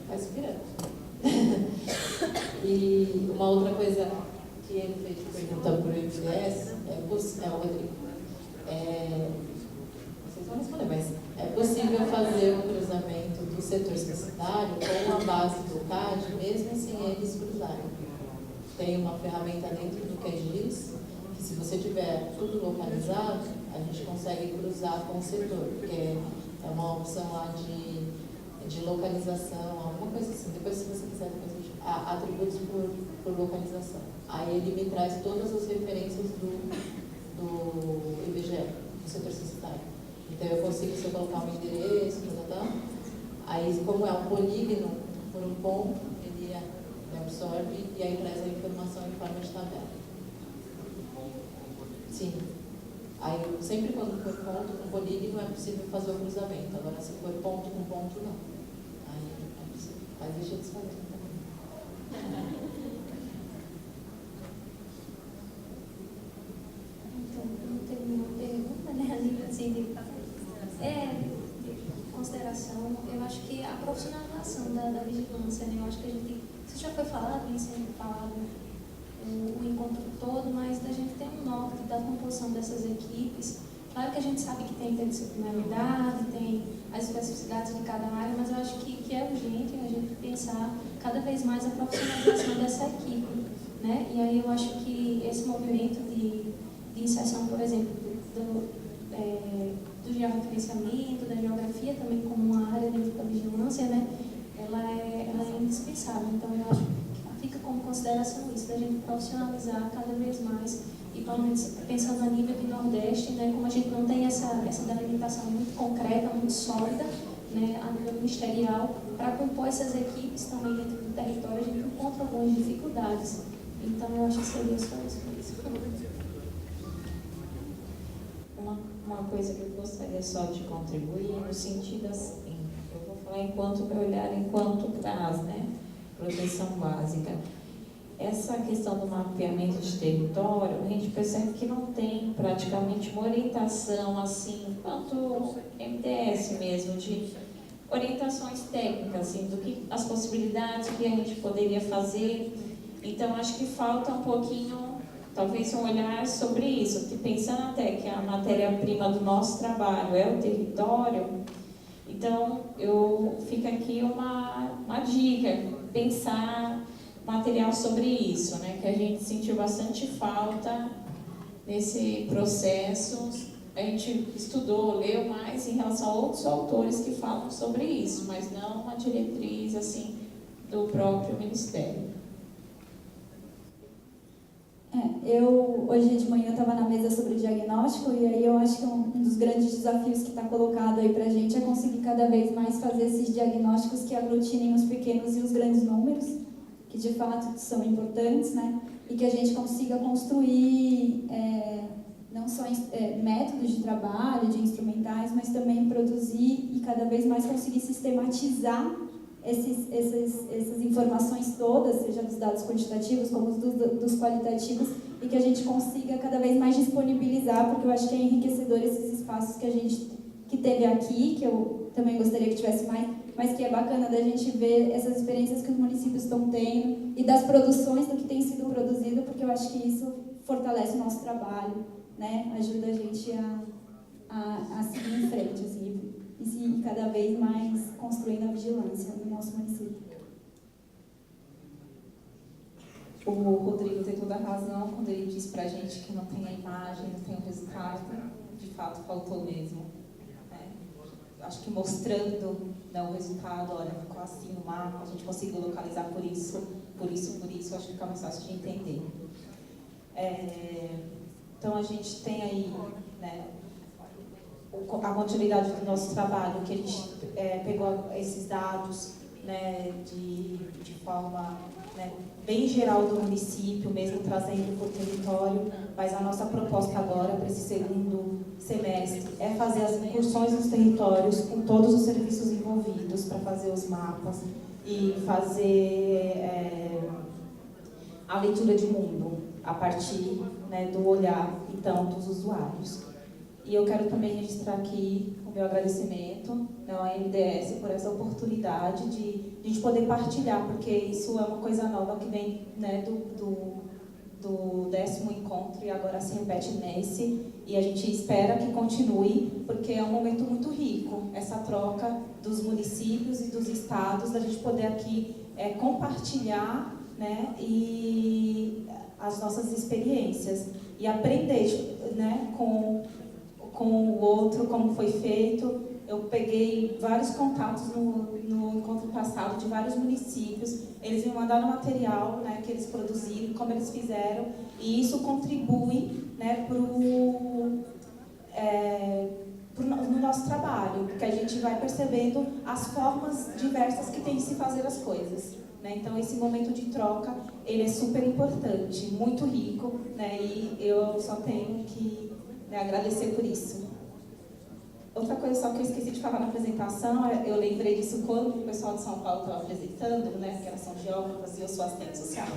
vai se virando. E uma outra coisa que ele fez pergunta para o MDS é o Rodrigo. Vocês vão responder, mas é possível fazer o cruzamento do setor censitário com a base do CAD, mesmo sem eles cruzarem. Tem uma ferramenta dentro do QGIS, que se você tiver tudo localizado, a gente consegue cruzar com o setor, porque é uma opção lá de localização, alguma coisa assim. Depois, se você quiser, atributos por localização. Aí ele me traz todas as referências do IBGE, do setor censitário. Então eu consigo, se eu colocar um endereço, aí como é um polígono por um ponto, ele absorve e aí traz a informação em forma de tabela. Sim. Aí sempre quando for ponto com polígono é possível fazer o cruzamento. Agora se for ponto com ponto, não. Aí é possível. Mas deixa eu desfazer também. Então, não tem nenhuma pergunta, né? Assim, de consideração, eu acho que a profissionalização da vigilância, né? Eu acho que a gente, isso já foi falado, vem sendo falado o encontro todo, mas a gente tem um norte da composição dessas equipes. Claro que a gente sabe que tem interdisciplinaridade, tem as especificidades de cada área, mas eu acho que é urgente a gente pensar cada vez mais a profissionalização dessa equipe, né? E aí eu acho que esse movimento de inserção, por exemplo, do georreferenciamento, da geografia também como uma área dentro da vigilância, né? Ela é indispensável. Então eu acho que fica como consideração isso, da gente profissionalizar cada vez mais e pelo menos pensando a nível de Nordeste, né? Como a gente não tem essa delimitação muito concreta, muito sólida, né? A nível ministerial, para compor essas equipes também dentro do território, a gente encontra algumas dificuldades. Então eu acho que seria só isso. Uma coisa que eu gostaria só de contribuir no sentido assim, eu vou falar enquanto meu olhar enquanto CRAS, né? Proteção básica. Essa questão do mapeamento de território, a gente percebe que não tem praticamente uma orientação assim, quanto MDS mesmo, de orientações técnicas, assim, do que as possibilidades que a gente poderia fazer. Então, acho que falta um pouquinho talvez um olhar sobre isso, que pensando até que a matéria-prima do nosso trabalho é o território, então fica aqui uma dica, pensar material sobre isso, né, que a gente sentiu bastante falta nesse processo. A gente estudou, leu mais em relação a outros autores que falam sobre isso, mas não uma diretriz assim do próprio Ministério. Eu, hoje de manhã, estava na mesa sobre diagnóstico e aí eu acho que um dos grandes desafios que está colocado aí para a gente é conseguir cada vez mais fazer esses diagnósticos que aglutinem os pequenos e os grandes números, que de fato são importantes, né? E que a gente consiga construir não só métodos de trabalho, de instrumentais, mas também produzir e cada vez mais conseguir sistematizar essas informações todas, seja dos dados quantitativos como dos qualitativos, e que a gente consiga cada vez mais disponibilizar, porque eu acho que é enriquecedor esses espaços que teve aqui, que eu também gostaria que tivesse mais, mas que é bacana da gente ver essas experiências que os municípios estão tendo e das produções do que tem sido produzido, porque eu acho que isso fortalece o nosso trabalho, né? Ajuda a gente a seguir em frente, assim, e cada vez mais construindo a vigilância no nosso município. O Rodrigo tem toda a razão quando ele diz pra gente que não tem a imagem, não tem o resultado. De fato, faltou mesmo. Acho que mostrando, né, o resultado, olha, ficou assim no mapa, a gente conseguiu localizar por isso, acho que fica mais fácil de entender. Então, a gente tem aí, né, a continuidade do nosso trabalho, que a gente pegou esses dados, né, de forma, né, bem geral do município, mesmo trazendo para o território, mas a nossa proposta agora, para esse segundo semestre, é fazer as incursões nos territórios com todos os serviços envolvidos, para fazer os mapas e fazer a leitura de mundo, a partir, né, do olhar, então, dos usuários. E eu quero também registrar aqui o meu agradecimento, né, ao MDS por essa oportunidade de a gente poder partilhar, porque isso é uma coisa nova que vem, né, do 10º encontro e agora se repete nesse, e a gente espera que continue, porque é um momento muito rico, essa troca dos municípios e dos estados, da gente poder aqui compartilhar, né, e as nossas experiências e aprender, né, com o outro, como foi feito. Eu peguei vários contatos no encontro passado de vários municípios, eles me mandaram material, né, que eles produziram, como eles fizeram, e isso contribui, né, no nosso trabalho, porque a gente vai percebendo as formas diversas que tem de se fazer as coisas. Né? Então, esse momento de troca, ele é super importante, muito rico, né, e eu só tenho que, né, agradecer por isso. Outra coisa só que eu esqueci de falar na apresentação, eu lembrei disso quando o pessoal de São Paulo estava apresentando, né, que elas são geógrafas e eu sou assistente social.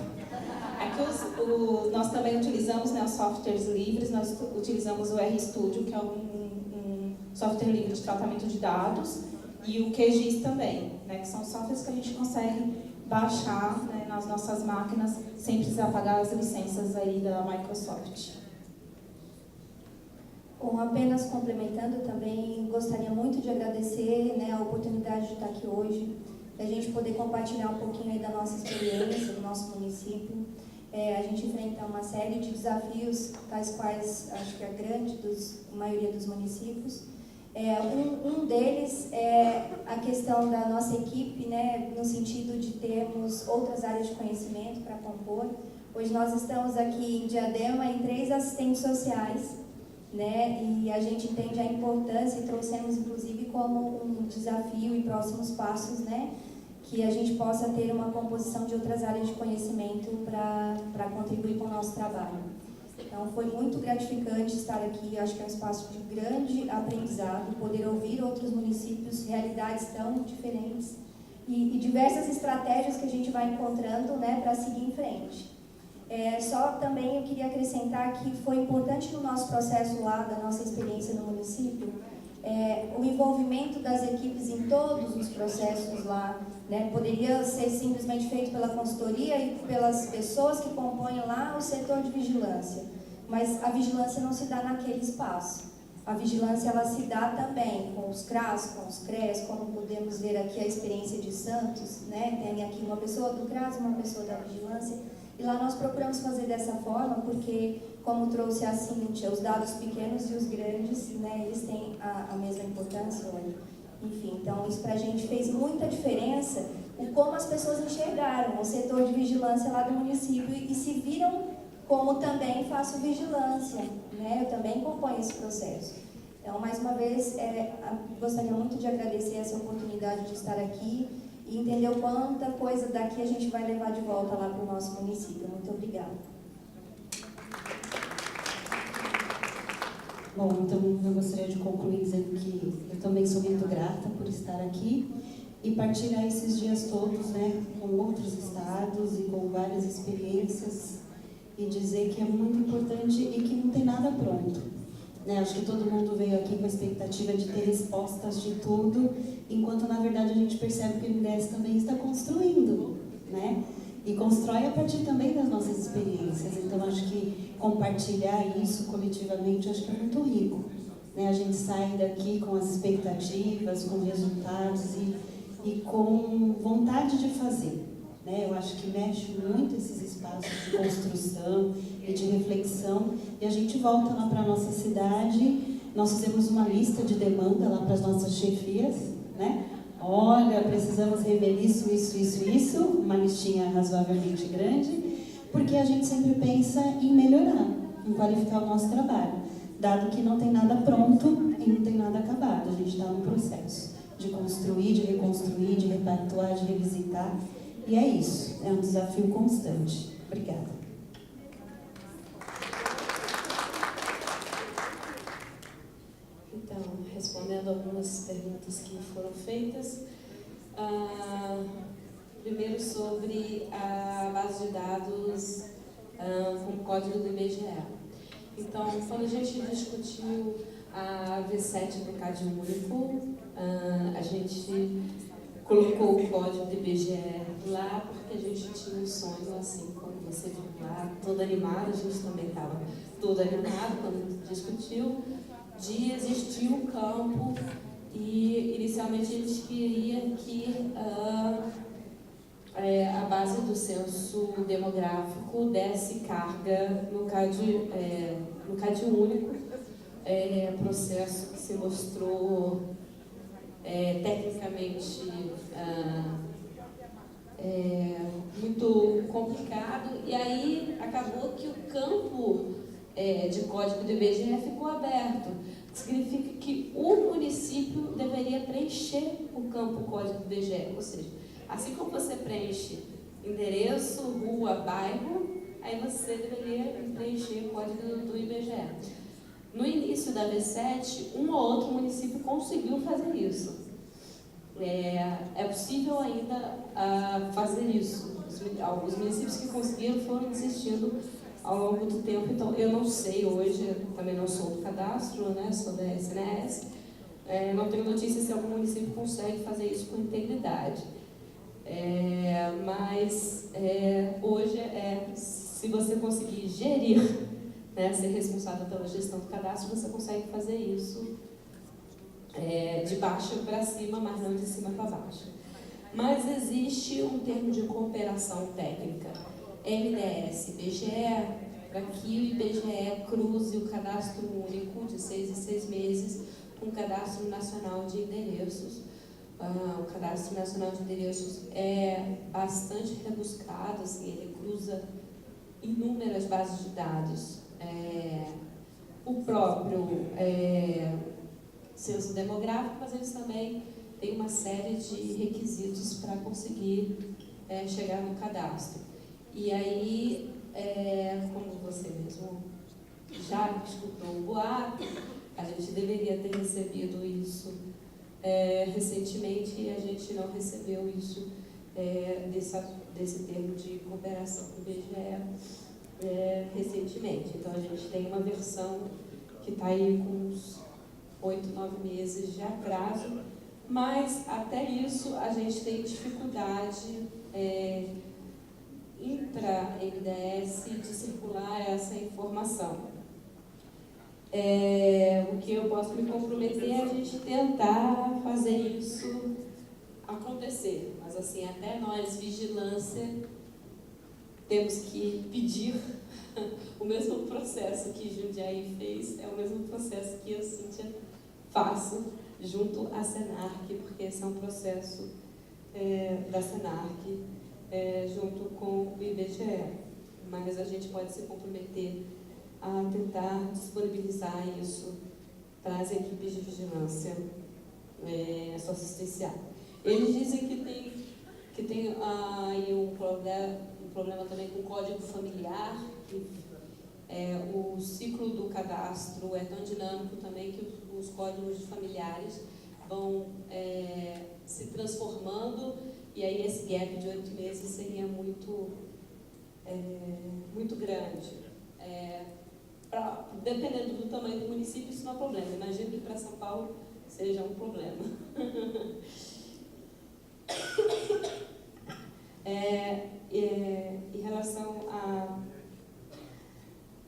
Nós também utilizamos, né, os softwares livres, nós utilizamos o RStudio, que é um software livre de tratamento de dados, e o QGIS também, né, que são softwares que a gente consegue baixar, né, nas nossas máquinas sem precisar pagar as licenças aí da Microsoft. Bom, apenas complementando, também gostaria muito de agradecer, né, a oportunidade de estar aqui hoje, da gente poder compartilhar um pouquinho aí da nossa experiência, do nosso município. A gente enfrenta uma série de desafios, tais quais acho que a maioria dos municípios. Um deles é a questão da nossa equipe, né, no sentido de termos outras áreas de conhecimento para compor. Hoje nós estamos aqui em Diadema em 3 assistentes sociais, né, e a gente entende a importância e trouxemos inclusive como um desafio e próximos passos, né, que a gente possa ter uma composição de outras áreas de conhecimento para contribuir com o nosso trabalho. Então, foi muito gratificante estar aqui, acho que é um espaço de grande aprendizado, poder ouvir outros municípios, realidades tão diferentes e diversas estratégias que a gente vai encontrando, né, para seguir em frente. Só também eu queria acrescentar que foi importante no nosso processo lá, da nossa experiência no município, o envolvimento das equipes em todos os processos lá, né? Poderia ser simplesmente feito pela consultoria e pelas pessoas que compõem lá o setor de vigilância, mas a vigilância não se dá naquele espaço. A vigilância ela se dá também com os CRAS, com os CRES, como podemos ver aqui a experiência de Santos, né? Tem aqui uma pessoa do CRAS, uma pessoa da vigilância, e lá nós procuramos fazer dessa forma, porque, como trouxe a Cíntia, os dados pequenos e os grandes, né, eles têm a mesma importância, olha. Enfim, então isso para a gente fez muita diferença, o como as pessoas enxergaram o setor de vigilância lá do município e se viram como também faço vigilância, né? Eu também acompanho esse processo. Então, mais uma vez, gostaria muito de agradecer essa oportunidade de estar aqui e entender o quanta coisa daqui a gente vai levar de volta lá para o nosso município. Muito obrigada. Bom, então eu gostaria de concluir dizendo que eu também sou muito grata por estar aqui e partilhar esses dias todos, né, com outros estados e com várias experiências, e dizer que é muito importante e que não tem nada pronto, né? Acho que todo mundo veio aqui com a expectativa de ter respostas de tudo, enquanto na verdade a gente percebe que o MDS também está construindo, né? E constrói a partir também das nossas experiências. Então acho que compartilhar isso coletivamente acho que é muito rico, né? A gente sai daqui com as expectativas, com resultados e com vontade de fazer. Eu acho que mexe muito esses espaços de construção e de reflexão, e a gente volta lá para a nossa cidade, nós fizemos uma lista de demanda lá para as nossas chefias, né? Olha, precisamos rever isso, uma listinha razoavelmente grande, porque a gente sempre pensa em melhorar, em qualificar o nosso trabalho, dado que não tem nada pronto e não tem nada acabado, a gente está no processo de construir, de reconstruir, de repactuar, de revisitar. E é isso, é um desafio constante. Obrigada. Então, respondendo algumas perguntas que foram feitas. Primeiro sobre a base de dados com o código do IBGE. Então, quando a gente discutiu a V7 do CAD único, a gente colocou o código do IBGE lá porque a gente tinha um sonho, assim, como você viu lá, todo animado, a gente também estava todo animado quando discutiu, de existir um campo, e inicialmente a gente queria que a base do censo demográfico desse carga no CAD único, processo que se mostrou tecnicamente muito complicado, e aí acabou que o campo de código do IBGE ficou aberto. Significa que o município deveria preencher o campo código do IBGE, ou seja, assim como você preenche endereço, rua, bairro, aí você deveria preencher o código do IBGE. No início da V7, um ou outro município conseguiu fazer isso. É possível ainda fazer isso. Os municípios que conseguiram foram desistindo ao longo do tempo. Então, eu não sei hoje, eu também não sou do cadastro, né, sou da SNS, não tenho notícia se algum município consegue fazer isso com integridade. Mas hoje, se você conseguir gerir, né, ser responsável pela gestão do cadastro, você consegue fazer isso de baixo para cima, mas não de cima para baixo. Mas existe um termo de cooperação técnica, MDS, IBGE, para que o IBGE cruze o cadastro único de 6 em 6 meses com o cadastro nacional de endereços. O cadastro nacional de endereços é bastante rebuscado, assim, ele cruza inúmeras bases de dados. O próprio censo demográfico, mas eles também têm uma série de requisitos para conseguir chegar no cadastro. E aí, como você mesmo já escutou um boato, a gente deveria ter recebido isso recentemente, e a gente não recebeu isso desse termo de cooperação do IBGE recentemente. Então, a gente tem uma versão que está aí com uns 8, 9 meses de atraso, mas até isso a gente tem dificuldade intra-MDS de circular essa informação. O que eu posso me comprometer é a gente tentar fazer isso acontecer, mas assim, até nós, vigilância, temos que pedir o mesmo processo que Jundiaí fez, é o mesmo processo que eu, Cíntia, faço junto à Senarc, porque esse é um processo da Senarc junto com o IBGE. Mas a gente pode se comprometer a tentar disponibilizar isso para as equipes de vigilância socioassistencial. Eles dizem que tem aí um problema também com o código familiar, que o ciclo do cadastro é tão dinâmico também que os códigos familiares vão se transformando, e aí esse gap de 8 meses seria muito grande. Dependendo do tamanho do município, isso não é problema. Imagino que para São Paulo seja um problema. Em relação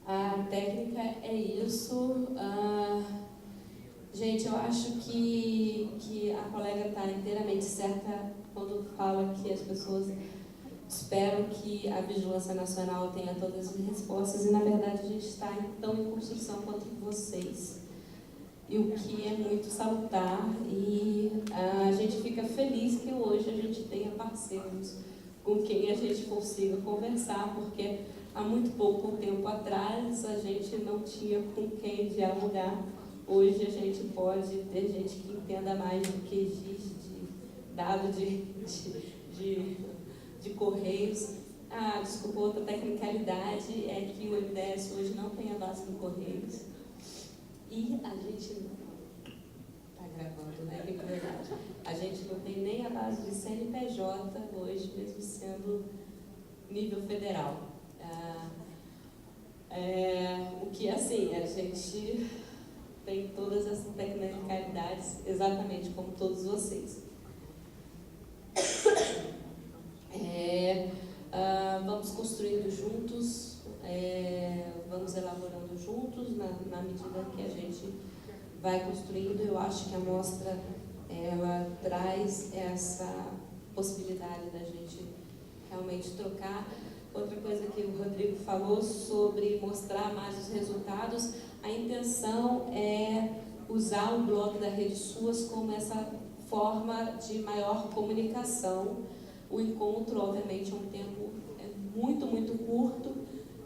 à técnica, é isso. Gente, eu acho que a colega está inteiramente certa quando fala que as pessoas esperam que a Vigilância Nacional tenha todas as respostas, e na verdade a gente está tão em construção quanto vocês. E o que é muito salutar, e a gente fica feliz que hoje a gente tenha parceiros com quem a gente consiga conversar, porque há muito pouco tempo atrás a gente não tinha com quem dialogar. Hoje a gente pode ter gente que entenda mais do que existe de dado de correios. Desculpa, outra tecnicalidade é que o MDS hoje não tem a base do Correios. E a gente não está gravando, né? Que verdade. A gente não tem nem a base de CNPJ hoje, mesmo sendo nível federal. O que, assim, a gente tem todas as tecnicalidades exatamente como todos vocês. Vamos construindo juntos, vamos elaborando juntos na medida que a gente vai construindo. Eu acho que a mostra ela traz essa possibilidade da gente realmente trocar. Outra coisa que o Rodrigo falou sobre mostrar mais os resultados, a intenção é usar o blog da Rede SUAS como essa forma de maior comunicação. O encontro, obviamente, é um tempo muito, muito curto.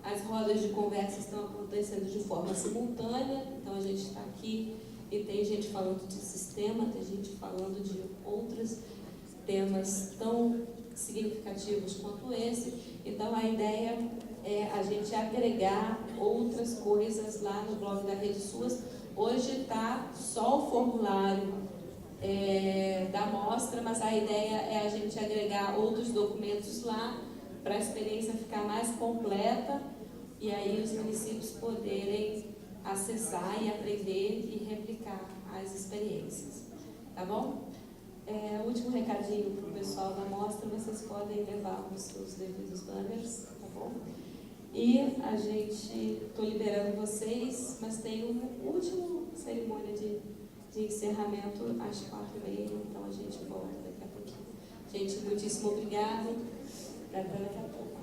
As rodas de conversa estão acontecendo de forma simultânea, então a gente está aqui e tem gente falando de sistema, tem gente falando de outros temas tão significativos quanto esse. Então a ideia é a gente agregar outras coisas lá no blog da Rede SUAS. Hoje está só o formulário da mostra, mas a ideia é a gente agregar outros documentos lá para a experiência ficar mais completa e aí os municípios poderem acessar e aprender e replicar as experiências. Tá bom? Último recadinho para o pessoal da mostra, vocês podem levar os seus devidos banners, tá bom? E a gente, estou liberando vocês, mas tem uma última cerimônia de encerramento às 4h30, então a gente volta daqui a pouquinho. Gente, muitíssimo obrigada. Até daqui a pouco.